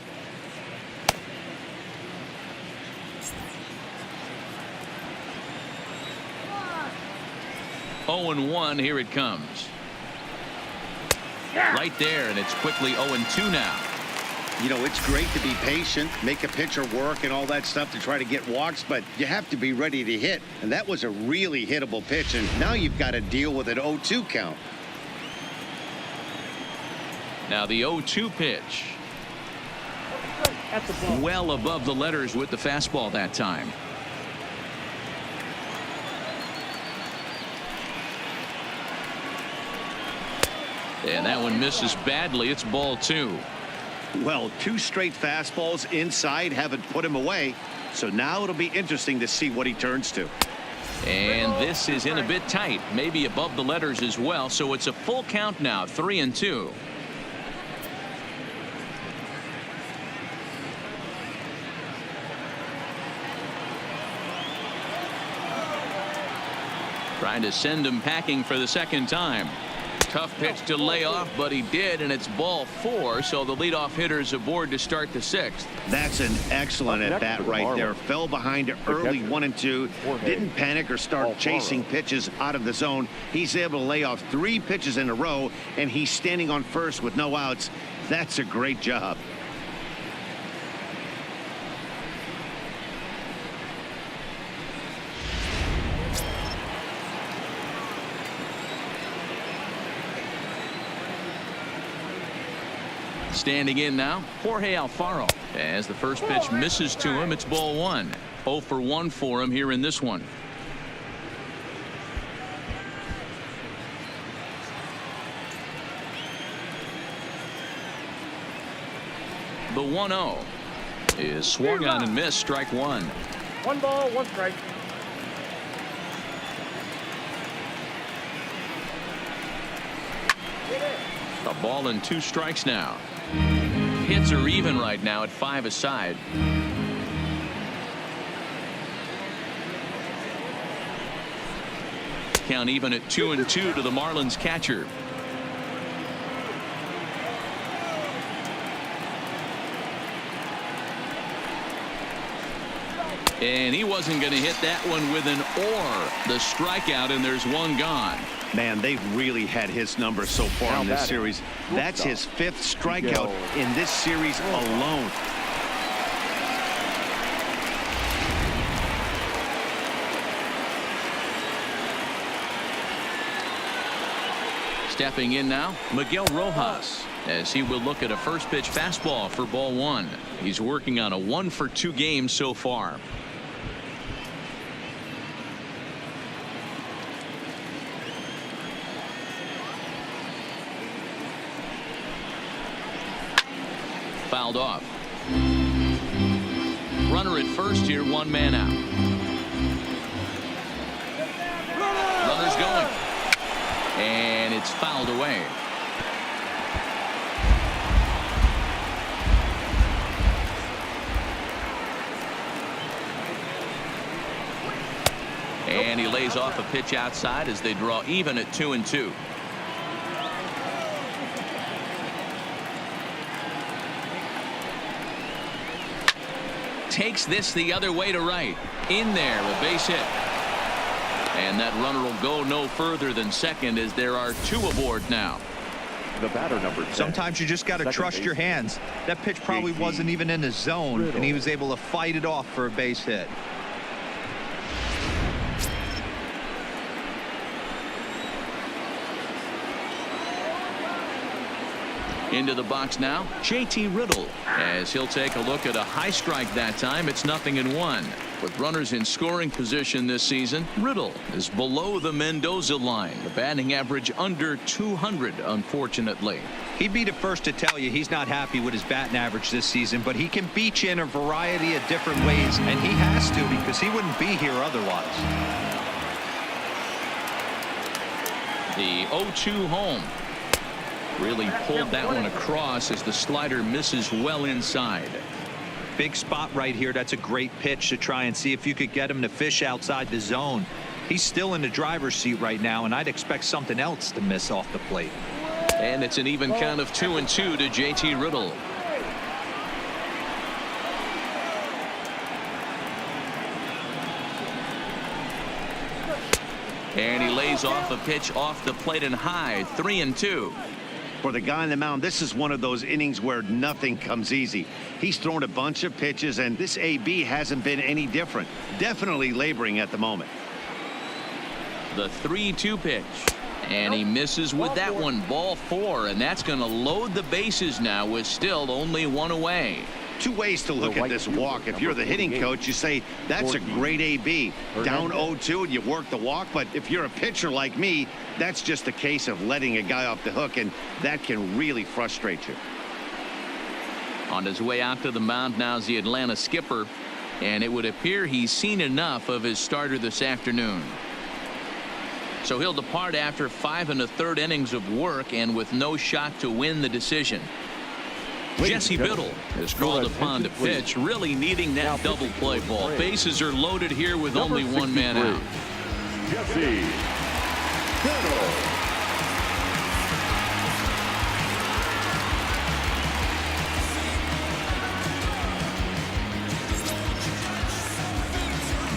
Oh and 1. Here it comes. Right there, and it's quickly 0-2 now. You know, it's great to be patient, make a pitcher work and all that stuff to try to get walks, but you have to be ready to hit. And that was a really hittable pitch, and now you've got to deal with an 0-2 count. Now the 0-2 pitch. Well above the letters with the fastball that time. And that one misses badly. It's ball 2. Well, 2 straight fastballs inside haven't put him away. So now it'll be interesting to see what he turns to. And this is in a bit tight, maybe above the letters as well. So it's a full count now, 3-2. Trying to send him packing for the second time. Tough pitch to lay off, but he did, and it's ball 4, so the leadoff hitter's aboard to start the 6th. That's an excellent at-bat right there. Fell behind early 1-2. Didn't panic or start chasing pitches out of the zone. He's able to lay off 3 pitches in a row, and he's standing on first with no outs. That's a great job. Standing in now, Jorge Alfaro. As the first pitch misses to him, it's ball 1. 0 for 1 for him here in this one. The 1-0 is swung on and missed. Strike 1. 1 ball, 1 strike. A ball and 2 strikes now. Hits are even right now at 5 aside. Count even at 2-2 to the Marlins catcher. And he wasn't going to hit that one with an or. The strikeout, and there's 1 gone. Man, they've really had his number so far in this series. That's his 5th strikeout in this series alone. Stepping in now, Miguel Rojas, as he will look at a first pitch fastball for ball 1. He's working on a 1 for 2 game so far. Fouled off. Runner at first here, 1 man out. Runner's going. And it's fouled away. And he lays off a pitch outside as they draw even at 2-2. Takes this the other way to right. In there, a base hit. And that runner will go no further than second as there are 2 aboard now. The batter, number 10. Sometimes you just got to trust your hands. That pitch probably wasn't even in the zone, and he was able to fight it off for a base hit. Into the box now, JT Riddle, as he'll take a look at a high strike that time. It's 0-1. With runners in scoring position this season, Riddle is below the Mendoza line. The batting average under 200, unfortunately. He'd be the first to tell you he's not happy with his batting average this season, but he can beat you in a variety of different ways, and he has to because he wouldn't be here otherwise. The 0-2 home. Really pulled that one across as the slider misses well inside. Big spot right here. That's a great pitch to try and see if you could get him to fish outside the zone. He's still in the driver's seat right now, and I'd expect something else to miss off the plate. And it's an even count of 2-2 to JT Riddle. And he lays off a pitch off the plate and high. 3-2. For the guy on the mound, this is one of those innings where nothing comes easy. He's thrown a bunch of pitches, and this AB hasn't been any different. Definitely laboring at the moment. The 3-2 pitch. And he misses with that one. Ball 4, and that's going to load the bases now with still only 1 away. Two ways to look at this walk. If you're the hitting coach, you say, that's a great AB. Down 0-2 and you work the walk. But if you're a pitcher like me, that's just a case of letting a guy off the hook, and that can really frustrate you. On his way out to the mound now is the Atlanta skipper, and it would appear he's seen enough of his starter this afternoon. So he'll depart after 5 1/3 innings of work and with no shot to win the decision. Jesse Biddle is called upon to pitch, really needing that double play ball. Bases are loaded here with only one man out. Jesse Biddle.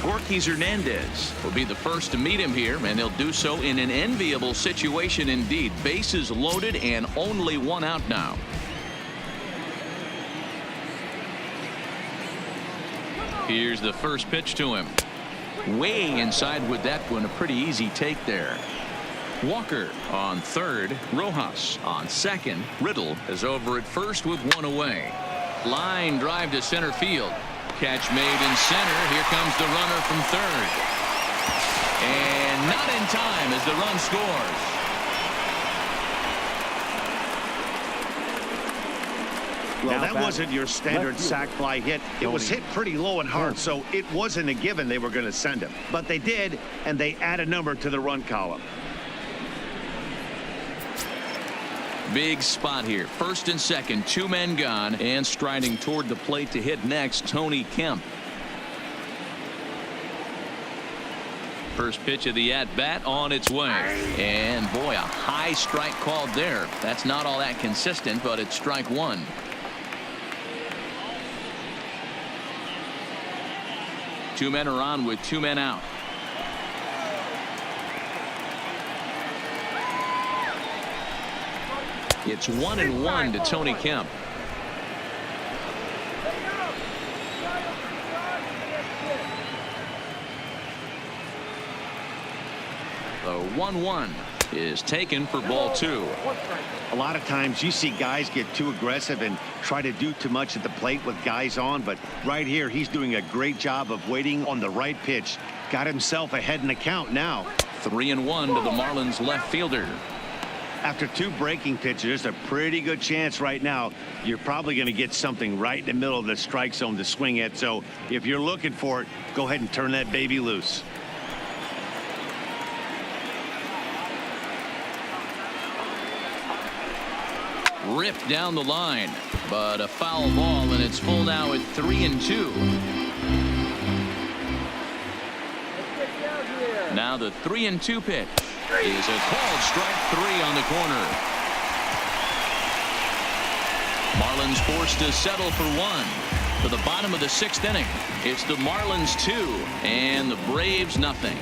Gorkys Hernandez will be the first to meet him here, and he'll do so in an enviable situation indeed. Bases loaded and only one out now. Here's the first pitch to him. Way inside with that one. A pretty easy take there. Walker on third. Rojas on second. Riddle is over at first with one away. Line drive to center field. Catch made in center. Here comes the runner from third. And not in time as the run scores. Well, that wasn't your standard sac fly hit. It was hit pretty low and hard, so it wasn't a given they were going to send him. But they did, and they add a number to the run column. Big spot here. First and second, 2 men gone, and striding toward the plate to hit next, Tony Kemp. First pitch of the at-bat on its way. And boy, a high strike called there. That's not all that consistent, but it's strike one. Two men are on with 2 men out. It's 1-1 to Tony Kemp. The 1-1 is taken for ball 2. A lot of times you see guys get too aggressive and try to do too much at the plate with guys on, but right here he's doing a great job of waiting on the right pitch. Got himself ahead in the count now. 3-1 to the Marlins left fielder. After 2 breaking pitches, there's a pretty good chance right now you're probably going to get something right in the middle of the strike zone to swing at. So if you're looking for it, go ahead and turn that baby loose. Ripped down the line, but a foul ball, and it's full now at 3-2. Now the 3-2 pitch is a called strike 3 on the corner. Marlins forced to settle for 1 to the bottom of the 6th inning. It's the Marlins 2 and the Braves nothing.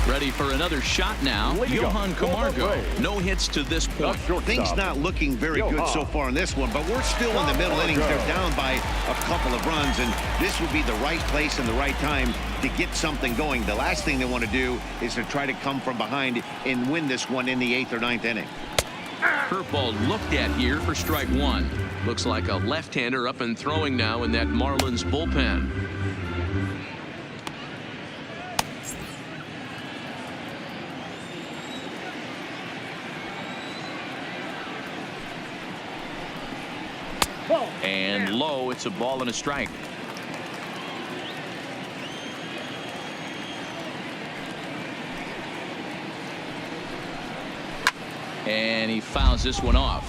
Ready for another shot now. Johan Camargo. No hits to this point. Things not looking very good so far in this one, but we're still in the middle innings. They're down by a couple of runs, and this would be the right place and the right time to get something going. The last thing they want to do is to try to come from behind and win this one in the 8th or 9th inning. Curveball looked at here for strike 1. Looks like a left-hander up and throwing now in that Marlins bullpen. And low, it's a ball and a strike. And he fouls this one off.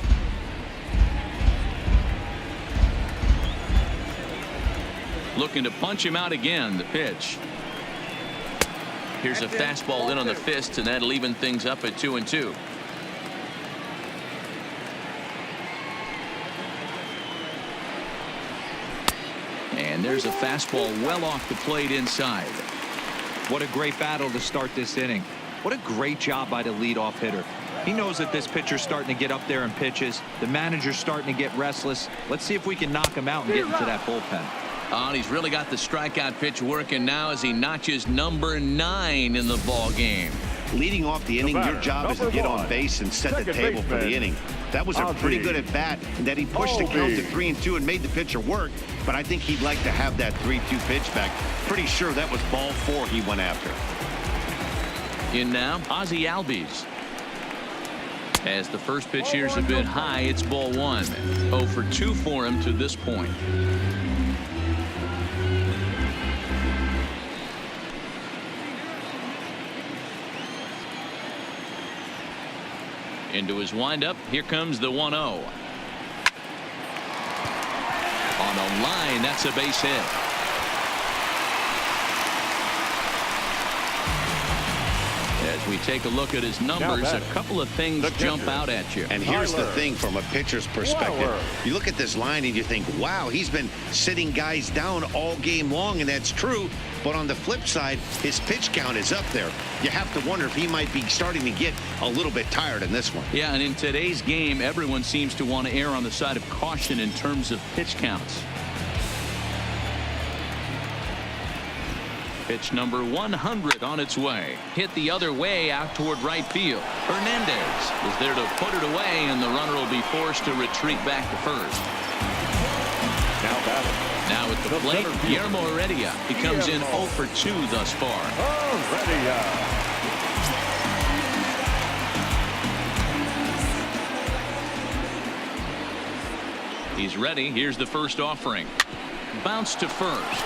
Looking to punch him out again. The pitch. Here's a fastball in on the fist, and that'll even things up at 2-2. And there's a fastball well off the plate inside. What a great battle to start this inning. What a great job by the leadoff hitter. He knows that this pitcher's starting to get up there in pitches. The manager's starting to get restless. Let's see if we can knock him out and get into that bullpen. And he's really got the strikeout pitch working now as he notches number 9 in the ball game. leading off the inning, your job is to get on base and set the table for the inning. That was a pretty good at bat, and that he pushed the count to 3-2 and made the pitcher work. But I think he'd like to have that 3-2 pitch back. Pretty sure that was ball 4 he went after. In now, Ozzie Albies. As the first pitch here's a bit high, it's ball 1. 0 for 2 for him to this point. Into his windup, here comes the 1-0. On a line, that's a base hit. As we take a look at his numbers, a couple of things jump out at you. And here's the thing from a pitcher's perspective. You look at this line and you think, wow, he's been sitting guys down all game long, and that's true. But on the flip side, his pitch count is up there. You have to wonder if he might be starting to get a little bit tired in this one. Yeah, and in today's game, everyone seems to want to err on the side of caution in terms of pitch counts. Pitch number 100 on its way. Hit the other way out toward right field. Hernandez is there to put it away, and the runner will be forced to retreat back to first. Now at the plate, Guillermo Heredia. He comes in 0 for 2 thus far. He's ready. Here's the first offering. Bounce to first.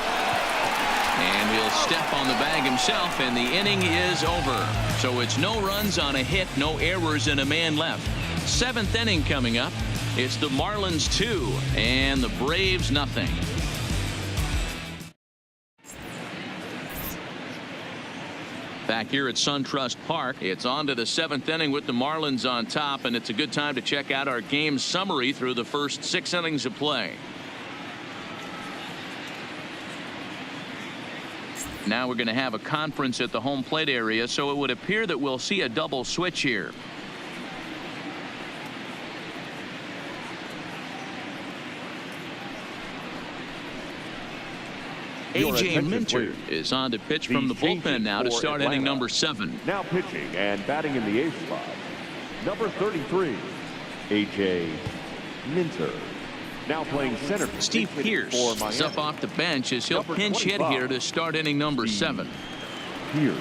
And he'll step on the bag himself, and the inning is over. So it's no runs on a hit, no errors, and a man left. 7th inning coming up. It's the Marlins 2 and the Braves nothing. Back here at SunTrust Park, it's on to the 7th inning with the Marlins on top, and it's a good time to check out our game summary through the first 6 innings of play. Now we're going to have a conference at the home plate area, so it would appear that we'll see a double switch here. A.J. Minter is on to pitch from the bullpen now to start inning number 7. Now pitching and batting in the 8th spot, number 33, A.J. Minter. Now playing center. Steve Pierce is up off the bench as he'll pinch hit here to start inning number 7. Pierce.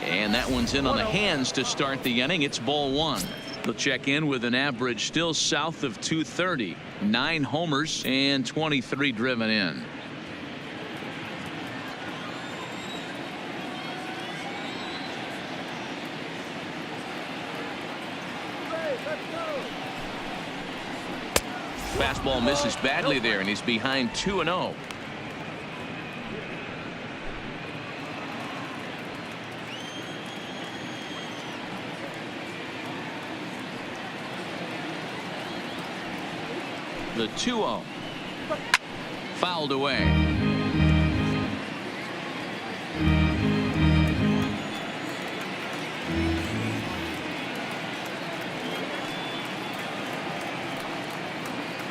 And that one's in on the hands to start the inning. It's ball 1. He'll check in with an average still south of 230. 9 homers and 23 driven in. Fastball misses badly there, and he's behind 2-0. The 2-0. Fouled away.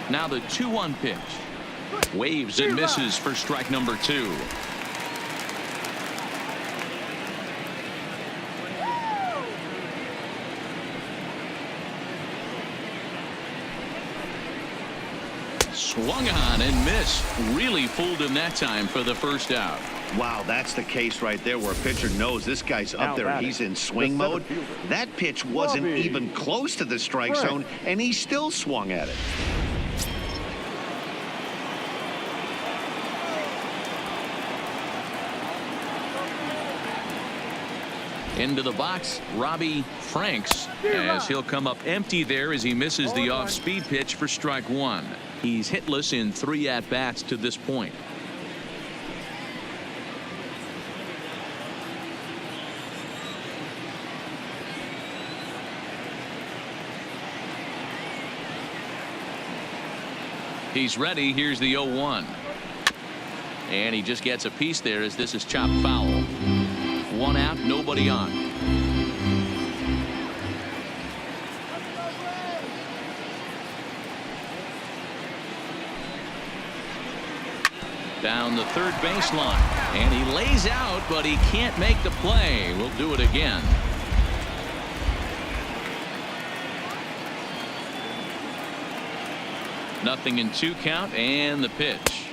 Now the 2-1 pitch. Waves and misses for strike number 2. Swung on and missed. Really fooled him that time for the first out. Wow, that's the case right there where a pitcher knows this guy's up there. He's in swing mode. That pitch wasn't even close to the strike zone, and he still swung at it. Into the box, Robbie Franks, as he'll come up empty there as he misses the off-speed pitch for strike 1. He's hitless in 3 at-bats to this point. He's ready. Here's the 0-1. And he just gets a piece there as this is chopped foul. 1 out, nobody on. Down the third baseline. And he lays out, but he can't make the play. We'll do it again. Nothing in 2 count, and the pitch.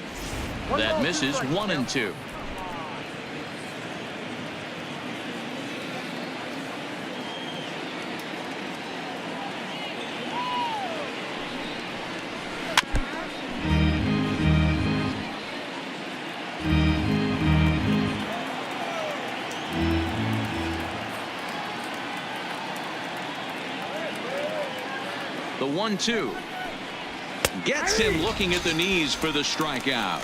That misses 1-2. The 1-2 gets him looking at the knees for the strikeout.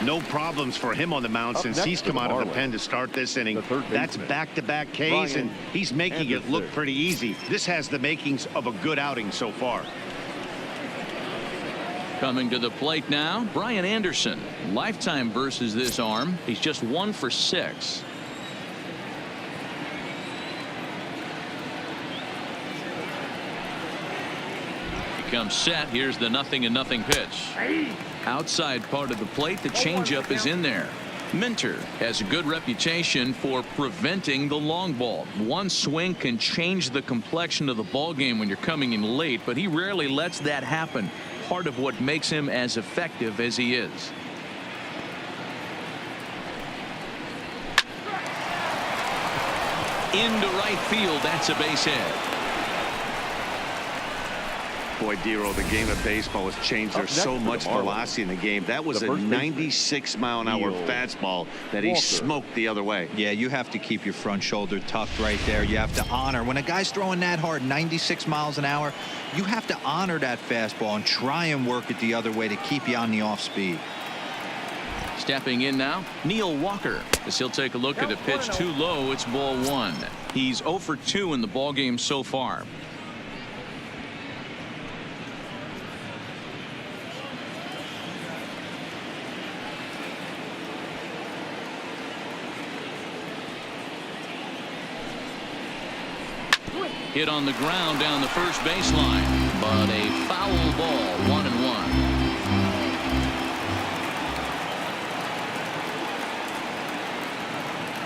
No problems for him on the mound since he's come out of the pen to start this inning. That's back-to-back Ks, and he's making it look pretty easy. This has the makings of a good outing so far. Coming to the plate now, Brian Anderson. Lifetime versus this arm. He's just 1 for 6. Comes set. Here's the 0-0 pitch. Outside part of the plate. The changeup is in there. Minter has a good reputation for preventing the long ball. One swing can change the complexion of the ball game when you're coming in late, but he rarely lets that happen. Part of what makes him as effective as he is. Into right field. That's a base hit. Boy, Dero, the game of baseball has changed. There's so much velocity in the game. That was a 96-mile-an-hour fastball that he smoked the other way. Yeah, you have to keep your front shoulder tucked right there. You have to honor. When a guy's throwing that hard, 96 miles an hour, you have to honor that fastball and try and work it the other way to keep you on the off speed. Stepping in now, Neil Walker, as he'll take a look at a pitch too low. It's ball 1. He's 0 for 2 in the ball game so far. Hit on the ground down the first baseline, but a foul ball. 1-1.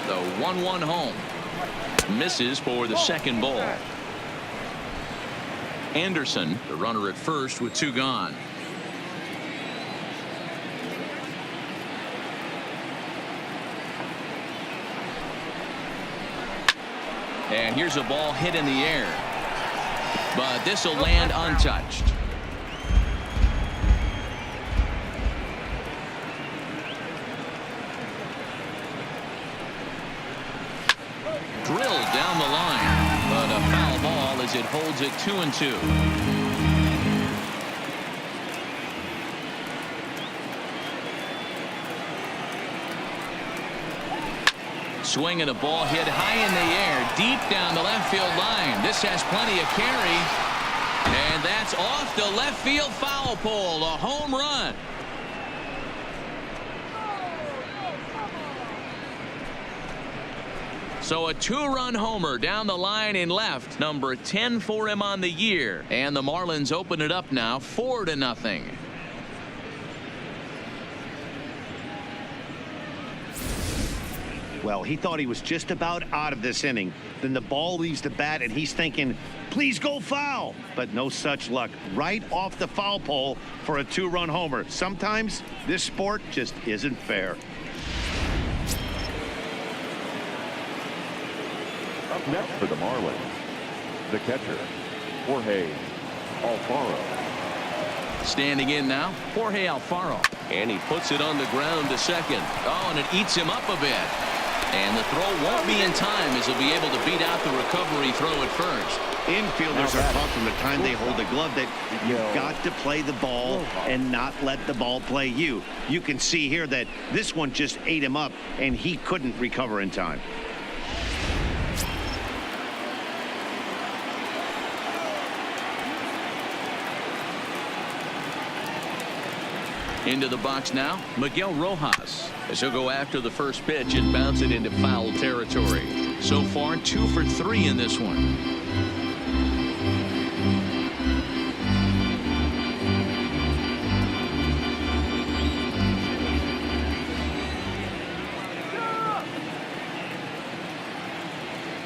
The 1-1 home misses for the second ball. Anderson, the runner at first with 2 gone. And here's a ball hit in the air, but this will land untouched. Drilled down the line, but a foul ball as it holds it 2-2. Swinging a ball hit high in the air, deep down the left field line. This has plenty of carry, and that's off the left field foul pole. A home run. So a 2-run homer down the line in left, number 10 for him on the year, and the Marlins open it up now 4-0. Well, he thought he was just about out of this inning. Then the ball leaves the bat, and he's thinking, please go foul. But no such luck. Right off the foul pole for a 2-run homer. Sometimes this sport just isn't fair. Up next for the Marlins, the catcher, Jorge Alfaro. Standing in now, Jorge Alfaro. And he puts it on the ground to second. Oh, and it eats him up a bit. And the throw won't be in time as he'll be able to beat out the recovery throw at first. Infielders are taught from the time they hold the glove that you've got to play the ball and not let the ball play you. You can see here that this one just ate him up, and he couldn't recover in time. Into the box now, Miguel Rojas, as he'll go after the first pitch and bounce it into foul territory. So far, 2 for 3 in this one.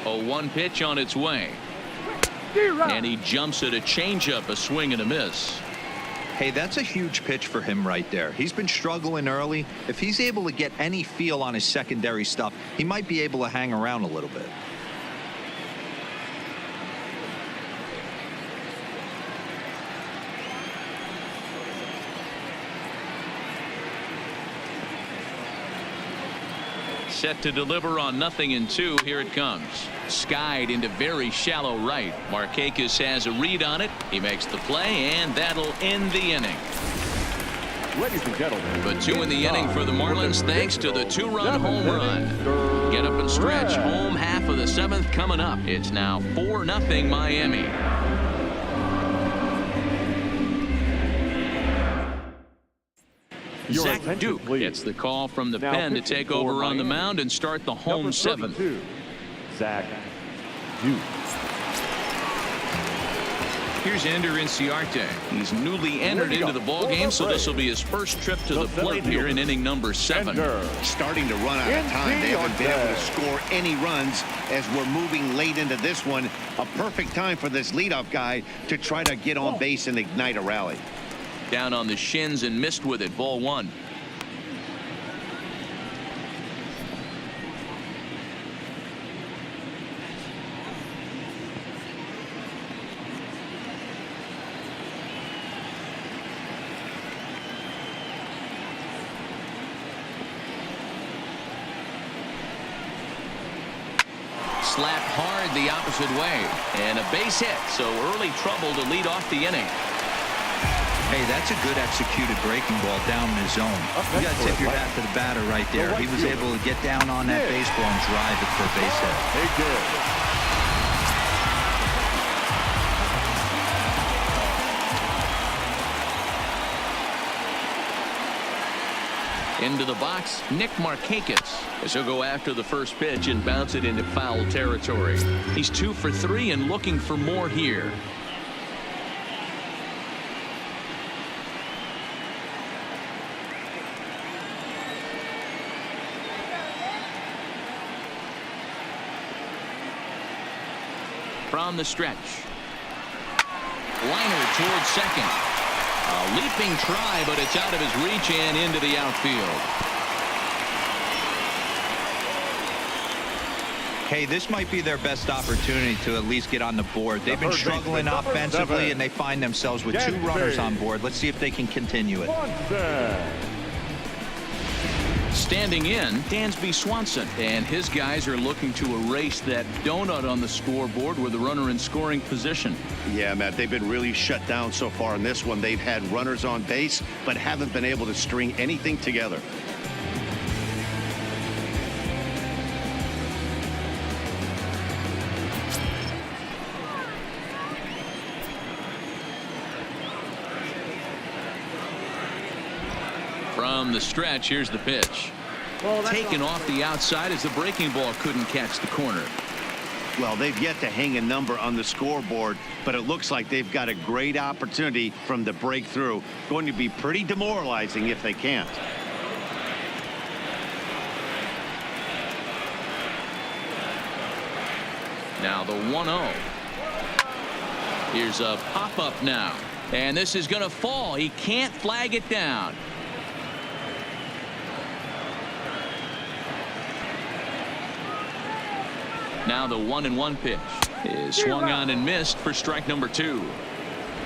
0-1 pitch on its way. And he jumps at a changeup, a swing and a miss. Hey, that's a huge pitch for him right there. He's been struggling early. If he's able to get any feel on his secondary stuff, he might be able to hang around a little bit. Set to deliver on 0-2. Here it comes. Skied into very shallow right. Markakis has a read on it. He makes the play, and that'll end the inning. Ladies and gentlemen, But 2 in the inning for the Marlins thanks to the 2-run home run. Get up and stretch. Home half of the 7th coming up. It's now 4-0 Miami. Zach Duke gets the call from the pen to take over on the mound and start the home 7th. Zach Duke. Here's Ender Inciarte. He's newly entered into the ballgame, so this will be his first trip to the plate here in inning number 7. Starting to run out of time. They haven't been able to score any runs as we're moving late into this one. A perfect time for this leadoff guy to try to get on base and ignite a rally. Down on the shins and missed with it. Ball 1. Slapped hard the opposite way, and a base hit, so early trouble to lead off the inning. Hey, that's a good executed breaking ball down in his zone. You got to tip your hat to the batter right there. He was able to get down on that baseball and drive it for a base hit. Into the box, Nick Markakis, as he'll go after the first pitch and bounce it into foul territory. He's 2 for 3 and looking for more here. From the stretch. Liner towards second. A leaping try, but it's out of his reach and into the outfield. Hey, this might be their best opportunity to at least get on the board. They've been struggling offensively, and they find themselves with 2 runners on board. Let's see if they can continue it. Standing in, Dansby Swanson, and his guys are looking to erase that donut on the scoreboard with a runner in scoring position. Yeah, Matt, they've been really shut down so far in this one. They've had runners on base, but haven't been able to string anything together. From the stretch, here's the pitch. Taken off the outside as the breaking ball couldn't catch the corner. Well, they've yet to hang a number on the scoreboard, but it looks like they've got a great opportunity from the breakthrough. Going to be pretty demoralizing if they can't. Now the 1-0. Here's a pop-up now. And this is going to fall. He can't flag it down. Now the 1-1 pitch is swung on and missed for strike number 2.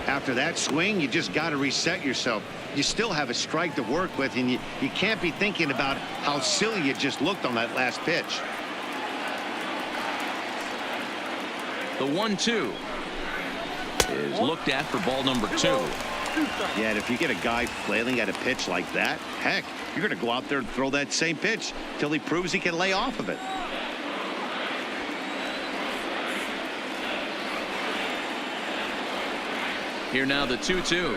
After that swing, you just got to reset yourself. You still have a strike to work with, and you can't be thinking about how silly you just looked on that last pitch. The 1-2 is looked at for ball number 2. Yeah, and if you get a guy flailing at a pitch like that, heck, you're going to go out there and throw that same pitch till he proves he can lay off of it. Here now the 2-2.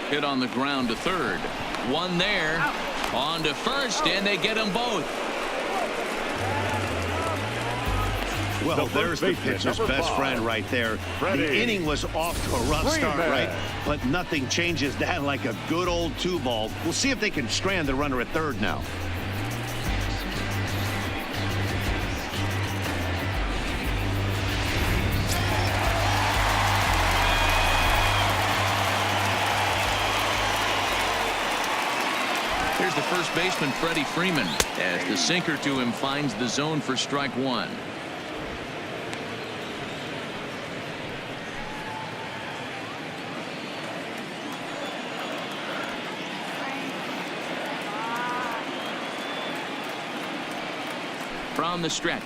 Hit on the ground to third. One there. On to first, and they get them both. Well, there's the pitcher's best friend right there. The inning was off to a rough start, right? But nothing changes that like a good old 2-ball. We'll see if they can strand the runner at third now. first baseman Freddie Freeman as the sinker to him finds the zone for strike one. From the stretch,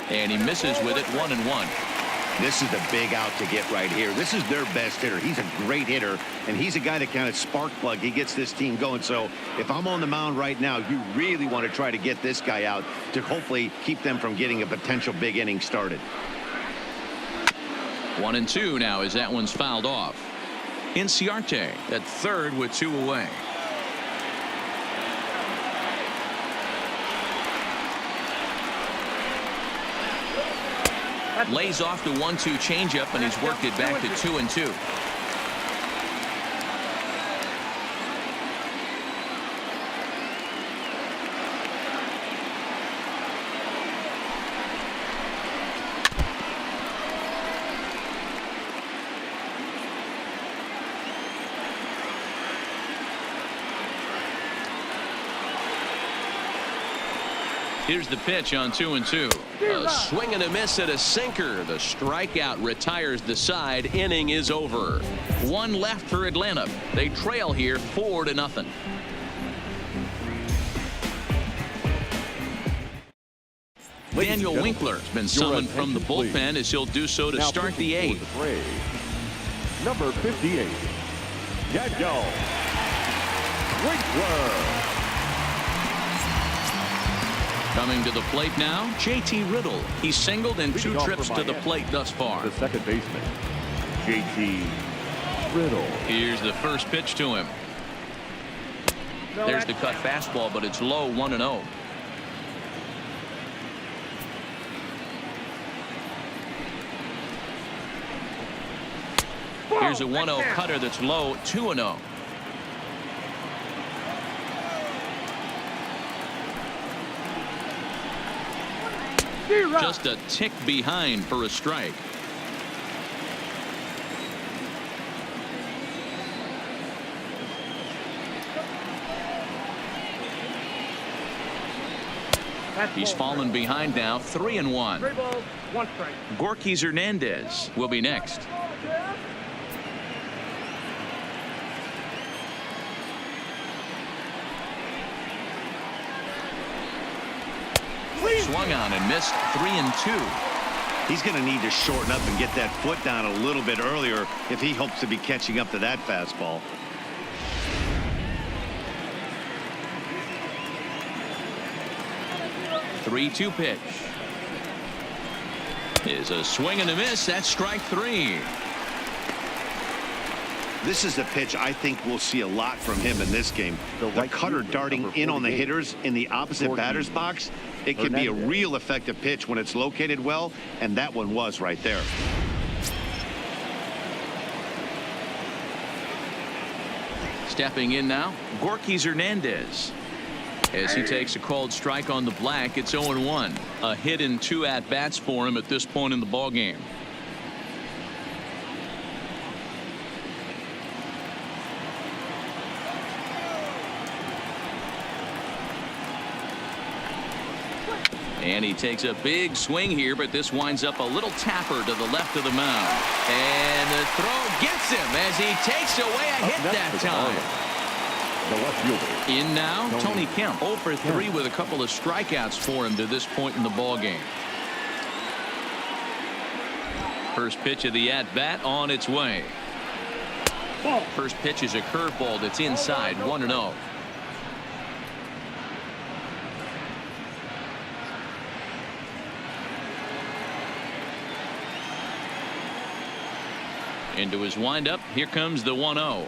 and he misses with it. 1-1. This is the big out to get right here. This is their best hitter. He's a great hitter, and he's a guy that kind of spark plug. He gets this team going. So if I'm on the mound right now, you really want to try to get this guy out to hopefully keep them from getting a potential big inning started. 1-2 now as that one's fouled off. Inciarte at third with 2 away. Lays off the 1-2 changeup, and he's worked it back to 2-2. Here's the pitch on 2-2. A swing and a miss at a sinker. The strikeout retires the side. Inning is over. 1 left for Atlanta. They trail here 4-0. Daniel Winkler has been summoned from the bullpen as he'll do so to start the 8th. Number 58, Daniel Winkler. Coming to the plate now, JT Riddle. He's singled in 2 trips to the plate thus far. The second baseman, JT Riddle. Here's the first pitch to him. There's the cut fastball, but it's low. 1-0. Here's a 1-0 cutter that's low. 2-0. Just a tick behind for a strike. He's fallen behind now. 3-1. 3 balls, 1 strike. Gorky Hernandez will be next. Swung on and missed. 3-2. He's going to need to shorten up and get that foot down a little bit earlier if he hopes to be catching up to that fastball. The 3-2 pitch is a swing and a miss. That's strike 3. This is a pitch I think we'll see a lot from him in this game. The cutter darting in on the hitters in the opposite batter's box. It can be a real effective pitch when it's located well, and that one was right there. Stepping in now, Gorky Hernandez. As he takes a called strike on the black, it's 0-1. A hit in 2 at-bats for him at this point in the ballgame. And he takes a big swing here, but this winds up a little tapper to the left of the mound. And the throw gets him as he takes away a hit that time. The left fielder. In now, Tony Kemp. 0 for 3 with a couple of strikeouts for him to this point in the ballgame. First pitch of the at-bat on its way. First pitch is a curveball that's inside. 1-0. Into his windup. Here comes the 1-0.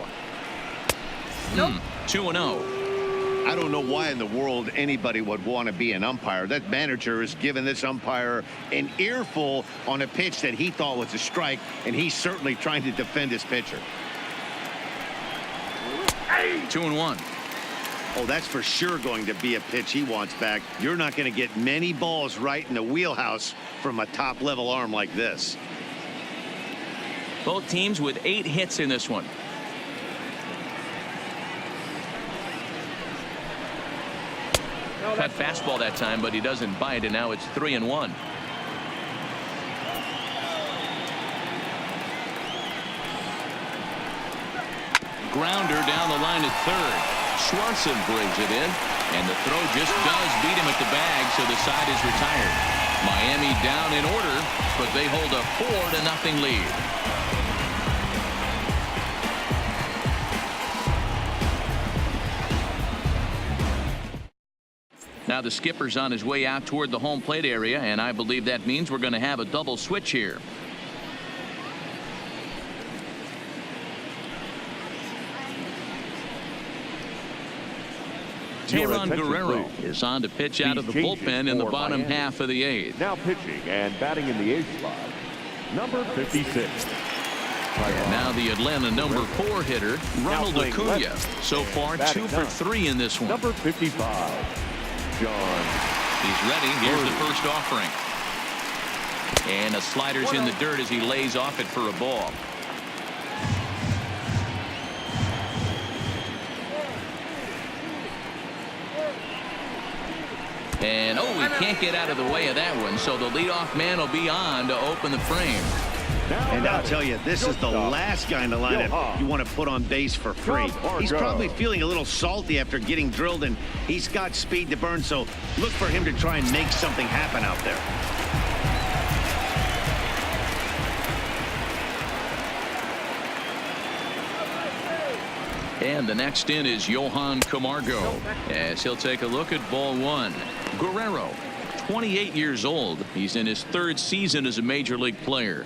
2-0. I don't know why in the world anybody would want to be an umpire. That manager has given this umpire an earful on a pitch that he thought was a strike, and he's certainly trying to defend his pitcher. 2-1. Oh, that's for sure going to be a pitch he wants back. You're not going to get many balls right in the wheelhouse from a top-level arm like this. Both teams with 8 hits in this one. cut fastball that time, but he doesn't bite, and now it's 3-1. Grounder down the line at third. Swanson brings it in, and the throw just does beat him at the bag, so the side is retired. Miami down in order, but they hold a 4-0 lead. Now the skipper's on his way out toward the home plate area, and I believe that means we're going to have a double switch here. Teheran Guerrero is on to pitch out of the bullpen in the bottom half of the eighth. Now pitching and batting in the eighth slot, number 56. And now the Atlanta number 4 hitter, Ronald Acuna. So far, 2 for 3 in this one. Number 55, John. He's ready. Here's the first offering. And a slider's in the dirt as he lays off it for a ball. And he can't get out of the way of that one, so the leadoff man will be on to open the frame. And I'll tell you, this is the last guy in the lineup you want to put on base for free. He's probably feeling a little salty after getting drilled, and he's got speed to burn, so look for him to try and make something happen out there. And the next in is Johan Camargo, as he'll take a look at ball 1. Guerrero, 28 years old. He's in his 3rd season as a major league player.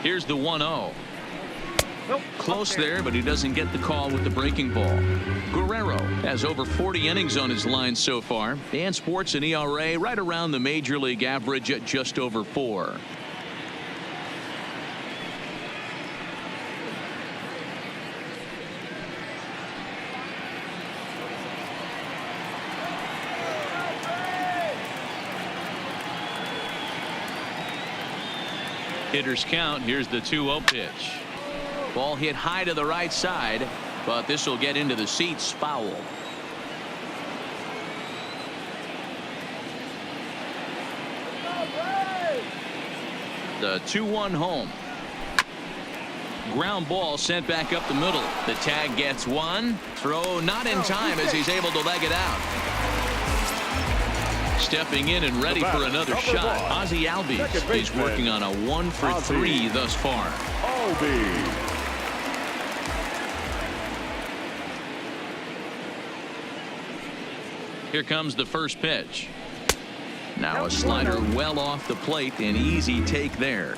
Here's the 1-0. Close there, but he doesn't get the call with the breaking ball. Guerrero has over 40 innings on his line so far, and sports an ERA right around the major league average at just over 4. Hitters count. Here's the 2-0 pitch. Ball hit high to the right side, but this will get into the seats. Foul. The 2-1 home. Ground ball sent back up the middle. The tag gets one. Throw not in time as he's able to leg it out. Stepping in and ready for another shot. Ozzie Albies is working on a 1 for 3 thus far. Here comes the first pitch. Now a slider well off the plate, an easy take there.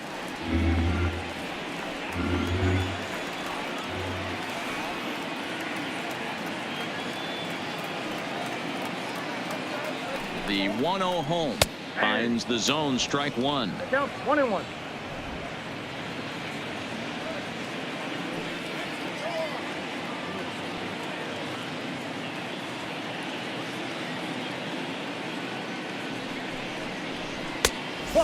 The 1-0 home finds the zone, strike 1. Count 1-1.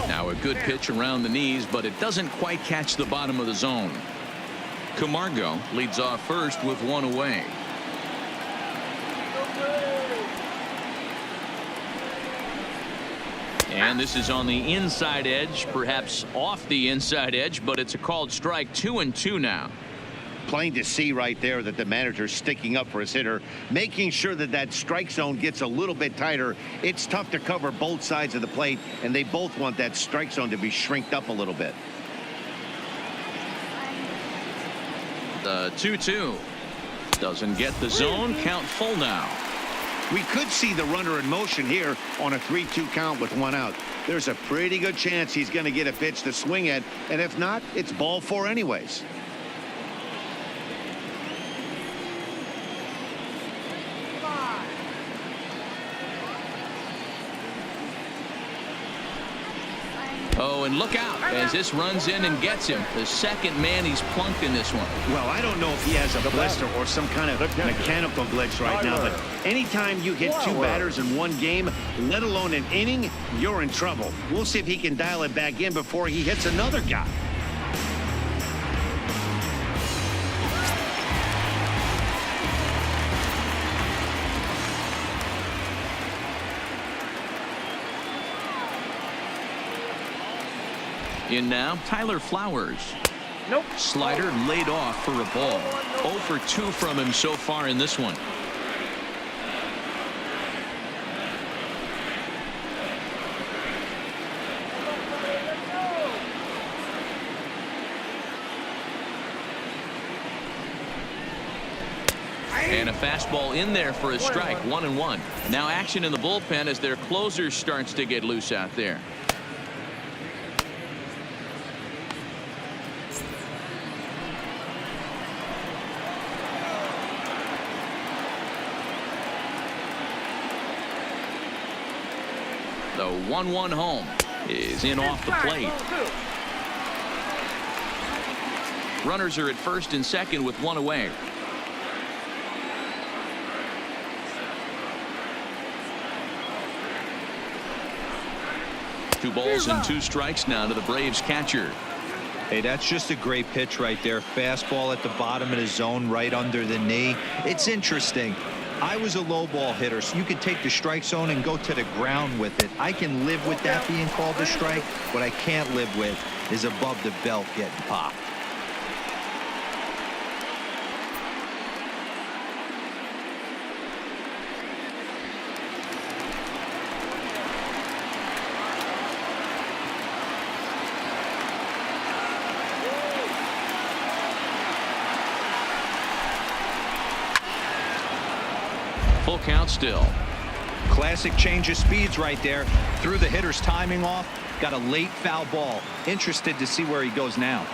Now a good pitch around the knees, but it doesn't quite catch the bottom of the zone. Camargo leads off first with 1 away. And this is on the inside edge, perhaps off the inside edge, but it's a called strike. 2-2 now. Plain to see right there that the manager's sticking up for his hitter, making sure that that strike zone gets a little bit tighter. It's tough to cover both sides of the plate, and they both want that strike zone to be shrinked up a little bit. The 2-2 doesn't get the zone. Count full now. We could see the runner in motion here on a 3-2 count with 1 out. There's a pretty good chance he's going to get a pitch to swing at, and if not, it's ball 4 anyways. and look out as this runs in and gets him. The second man he's plunked in this one. Well, I don't know if he has a blister or some kind of mechanical glitch right now, but anytime you hit two batters in one game, let alone an inning, you're in trouble. We'll see if he can dial it back in before he hits another guy. In now, Tyler Flowers. Nope. Slider laid off for a ball. 0 for 2 from him so far in this one. And a fastball in there for a strike. 1-1. Now action in the bullpen as their closer starts to get loose out there. The 1-1 home is in off the plate. Runners are at first and second with one away. Two balls and 2 strikes now to the Braves catcher. Hey, that's just a great pitch right there. Fastball at the bottom of the zone, right under the knee. It's interesting. I was a low ball hitter, so you could take the strike zone and go to the ground with it. I can live with that being called a strike. What I can't live with is above the belt getting popped. Full count still. Classic change of speeds right there. Threw the hitter's timing off. Got a late foul ball. Interested to see where he goes now.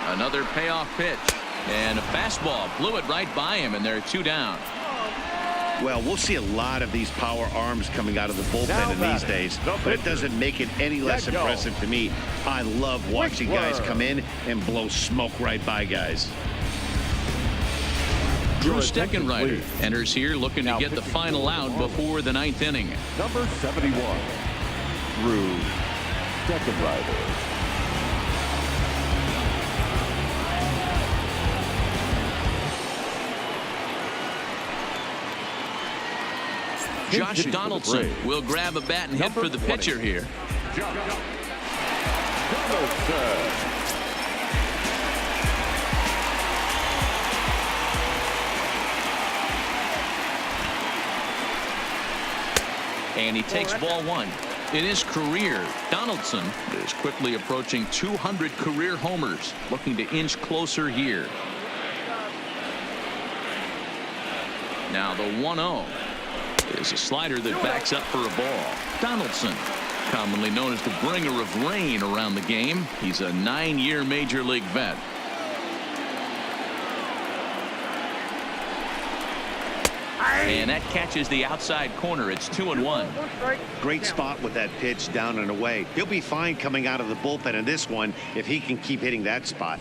Another payoff pitch. And a fastball. Blew it right by him, and they're 2 down. Well, we'll see a lot of these power arms coming out of the bullpen in these days, but it doesn't make it any less impressive to me. I love watching guys come in and blow smoke right by guys. Drew Steckenrider enters here looking to get the final out before the 9th inning. Number 71, Drew Steckenrider. Josh Donaldson will grab a bat and hit for the pitcher here. Donaldson. And he takes ball 1. In his career, Donaldson is quickly approaching 200 career homers, looking to inch closer here. Now the 1-0 is a slider that backs up for a ball. Donaldson, commonly known as the bringer of rain around the game. He's a 9-year major league vet. And that catches the outside corner. It's 2-1. Great spot with that pitch down and away. He'll be fine coming out of the bullpen in this one if he can keep hitting that spot.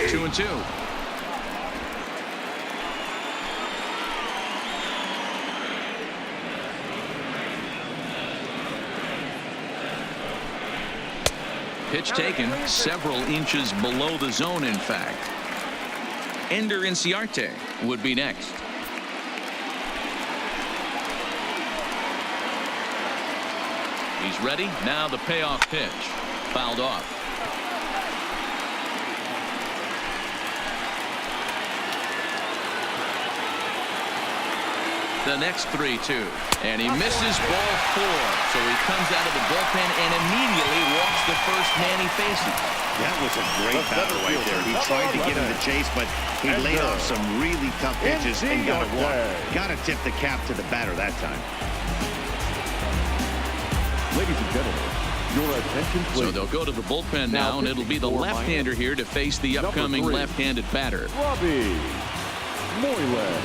Two and 2. Pitch taken several inches below the zone, in fact. Ender Inciarte would be next. He's ready. Now the payoff pitch. Fouled off. The next 3-2. And he misses ball 4. So he comes out of the bullpen and immediately walks the first man he faces. That was a great battle right there. He tried to get him the chase, but he laid off some really tough pitches and got a walk. Got to tip the cap to the batter that time. Ladies and gentlemen, Your attention, please. So they'll go to the bullpen now, and it'll be the left-hander here to face the upcoming left-handed batter. Robbie Moylan.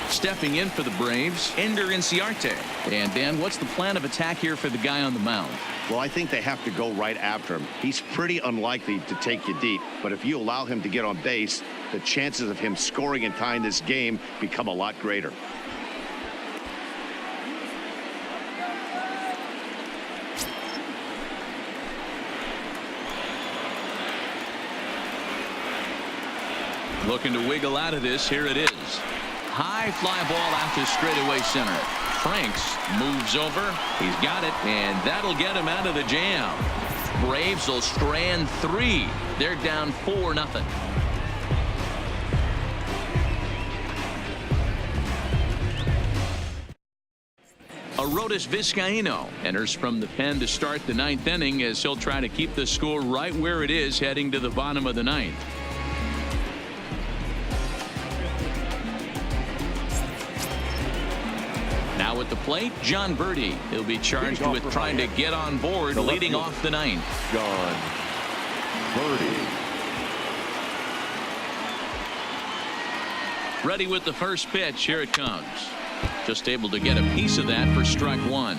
Stepping in for the Braves, Ender Inciarte. And Dan, what's the plan of attack here for the guy on the mound? Well, I think they have to go right after him. He's pretty unlikely to take you deep, but if you allow him to get on base, the chances of him scoring and tying this game become a lot greater. Looking to wiggle out of this. Here it is. High fly ball out to straightaway center. Franks moves over. He's got it, and that'll get him out of the jam. Braves will strand 3. They're down 4-0. Arodys Vizcaíno enters from the pen to start the 9th inning as he'll try to keep the score right where it is heading to the bottom of the 9th. Now at the plate, John Birdie. He'll be charged with trying to get on board leading off the 9th. John Birdie. Ready with the first pitch. Here it comes. Just able to get a piece of that for strike 1.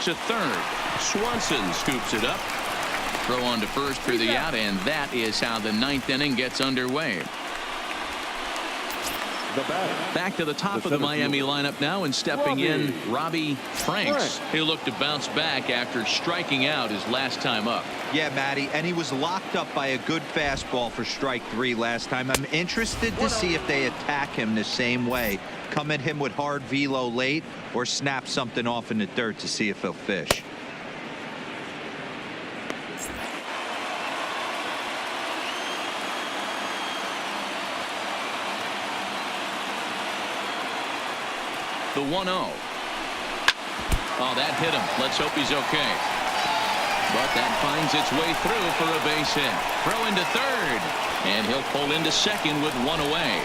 To third. Swanson scoops it up. Throw on to first for the out, and that is how the 9th inning gets underway. Back to the top of the Miami lineup now, and stepping in, Robbie Franks. He'll look to bounce back after striking out his last time up. Yeah, Matty, and he was locked up by a good fastball for strike 3 last time. I'm interested to see if they attack him the same way. Come at him with hard velo late or snap something off in the dirt to see if he'll fish. The 1-0. Oh, that hit him. Let's hope he's okay. But that finds its way through for a base hit. Throw into third. And he'll pull into second with 1 away.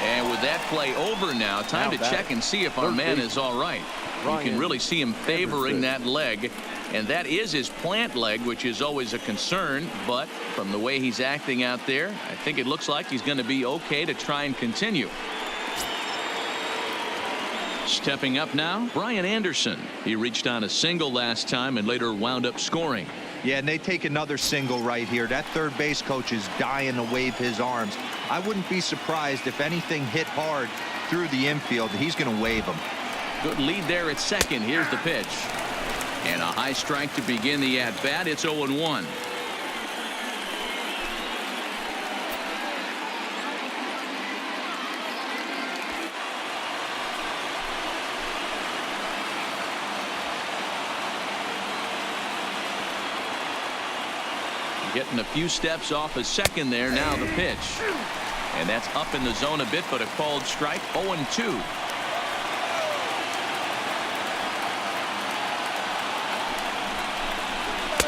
And with that play over now, time to check and see if our man is all right. You can really see him favoring that leg. And that is his plant leg, which is always a concern. But from the way he's acting out there, I think it looks like he's going to be okay to try and continue. Stepping up now, Brian Anderson. He reached on a single last time and later wound up scoring. Yeah, and they take another single right here. That third base coach is dying to wave his arms. I wouldn't be surprised if anything hit hard through the infield. He's going to wave them. Good lead there at second. Here's the pitch. And a high strike to begin the at-bat. It's 0-1. Getting a few steps off a second there. Now the pitch. And that's up in the zone a bit, but a called strike. 0-2.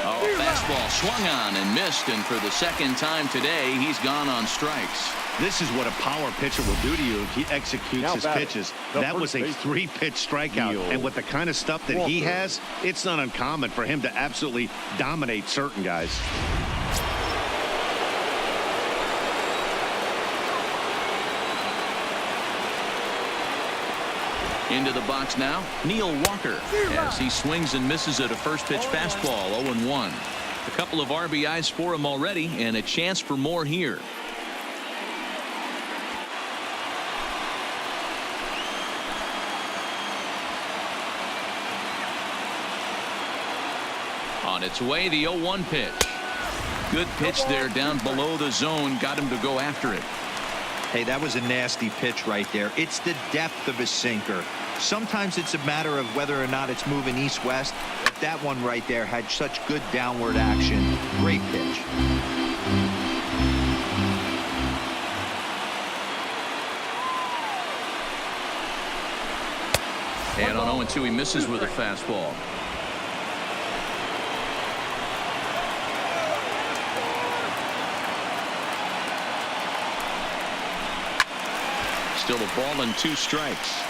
Oh, fastball swung on and missed, and for the second time today, he's gone on strikes. This is what a power pitcher will do to you if he executes his pitches. That was a 3-pitch strikeout, and with the kind of stuff that he has, it's not uncommon for him to absolutely dominate certain guys. Into the box now, Neil Walker, as he swings and misses at a first pitch fastball. 0-1. A couple of RBIs for him already, and a chance for more here. On its way, the 0-1 pitch. Good pitch there down below the zone. Got him to go after it. Hey, that was a nasty pitch right there. It's the depth of his sinker. Sometimes it's a matter of whether or not it's moving east-west, but that one right there had such good downward action. Great pitch. And on 0-2, he misses with a fastball. Still a ball and 2 strikes.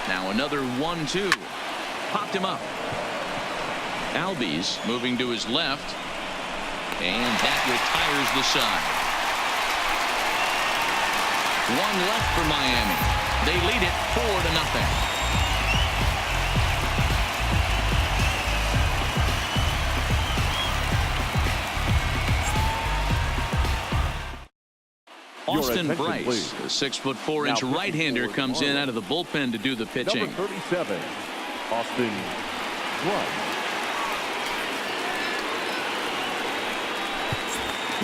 Now another 1-2. Popped him up. Albies moving to his left. And that retires the side. 1 left for Miami. They lead it 4-0. Austin Bryce, the 6'4" right-hander, comes in out of the bullpen to do the pitching. Number 37, Austin Bryce.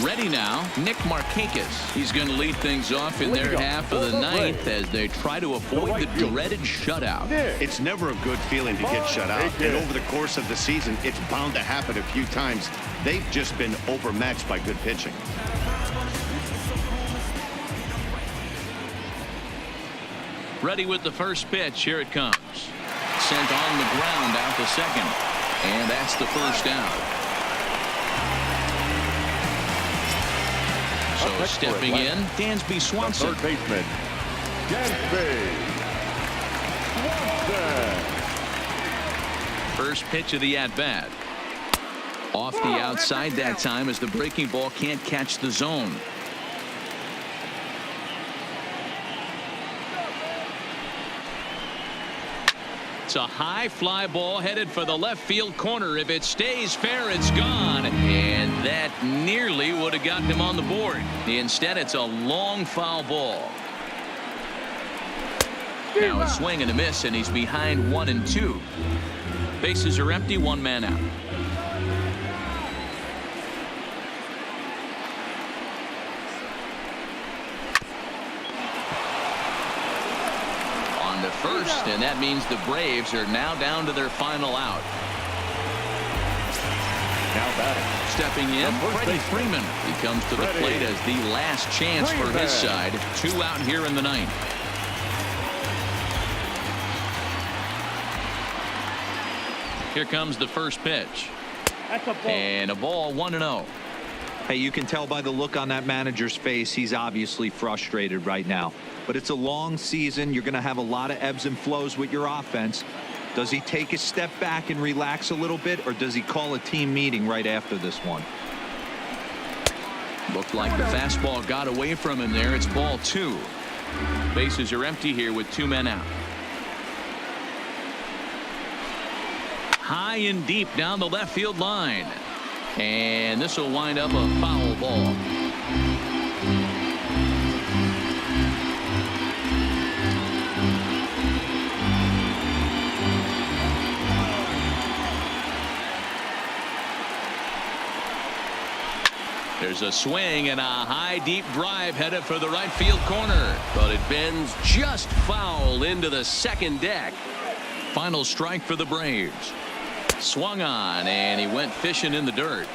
Ready now, Nick Markakis. He's going to lead things off in their half of the ninth as they try to avoid the dreaded shutout. It's never a good feeling to get shut out. And over the course of the season, it's bound to happen a few times. They've just been overmatched by good pitching. Ready with the first pitch. Here it comes. Sent on the ground out to second. And that's the first out. So stepping in, Dansby Swanson. Third baseman, Dansby Swanson. First pitch of the at-bat. Off the outside that time as the breaking ball can't catch the zone. It's a high fly ball headed for the left field corner. If it stays fair, it's gone. And that nearly would have gotten him on the board. Instead, it's a long foul ball. Now a swing and a miss, and he's behind 1-2. Bases are empty, 1 man out. To first, and that means the Braves are now down to their final out. Now batting. Stepping in, Freddie Freeman. He comes to the plate as the last chance for his side. 2 out here in the ninth. Here comes the first pitch. That's a ball. And a ball, 1-0. Hey, you can tell by the look on that manager's face, he's obviously frustrated right now. But it's a long season. You're going to have a lot of ebbs and flows with your offense. Does he take a step back and relax a little bit, or does he call a team meeting right after this one? Looked like the fastball got away from him there. It's ball 2. Bases are empty here with 2 men out. High and deep down the left field line. And this will wind up a foul ball. There's a swing and a high deep drive headed for the right field corner, but it bends just foul into the second deck. Final strike for the Braves. Swung on, and he went fishing in the dirt.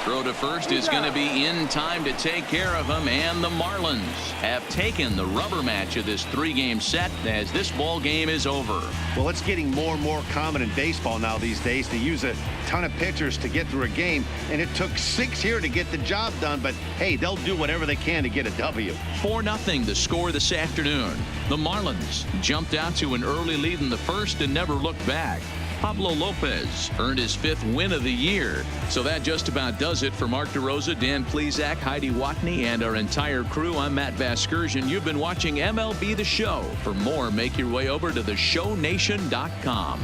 Throw to first is going to be in time to take care of him, and the Marlins have taken the rubber match of this 3-game set as this ball game is over. Well, it's getting more and more common in baseball now these days to use a ton of pitchers to get through a game, and it took 6 here to get the job done, but hey, they'll do whatever they can to get a W. 4-0 the score this afternoon. The Marlins jumped out to an early lead in the first and never looked back. Pablo Lopez earned his 5th win of the year. So that just about does it for Mark DeRosa, Dan Plesac, Heidi Watney, and our entire crew. I'm Matt Vasgersian. You've been watching MLB The Show. For more, make your way over to theshownation.com.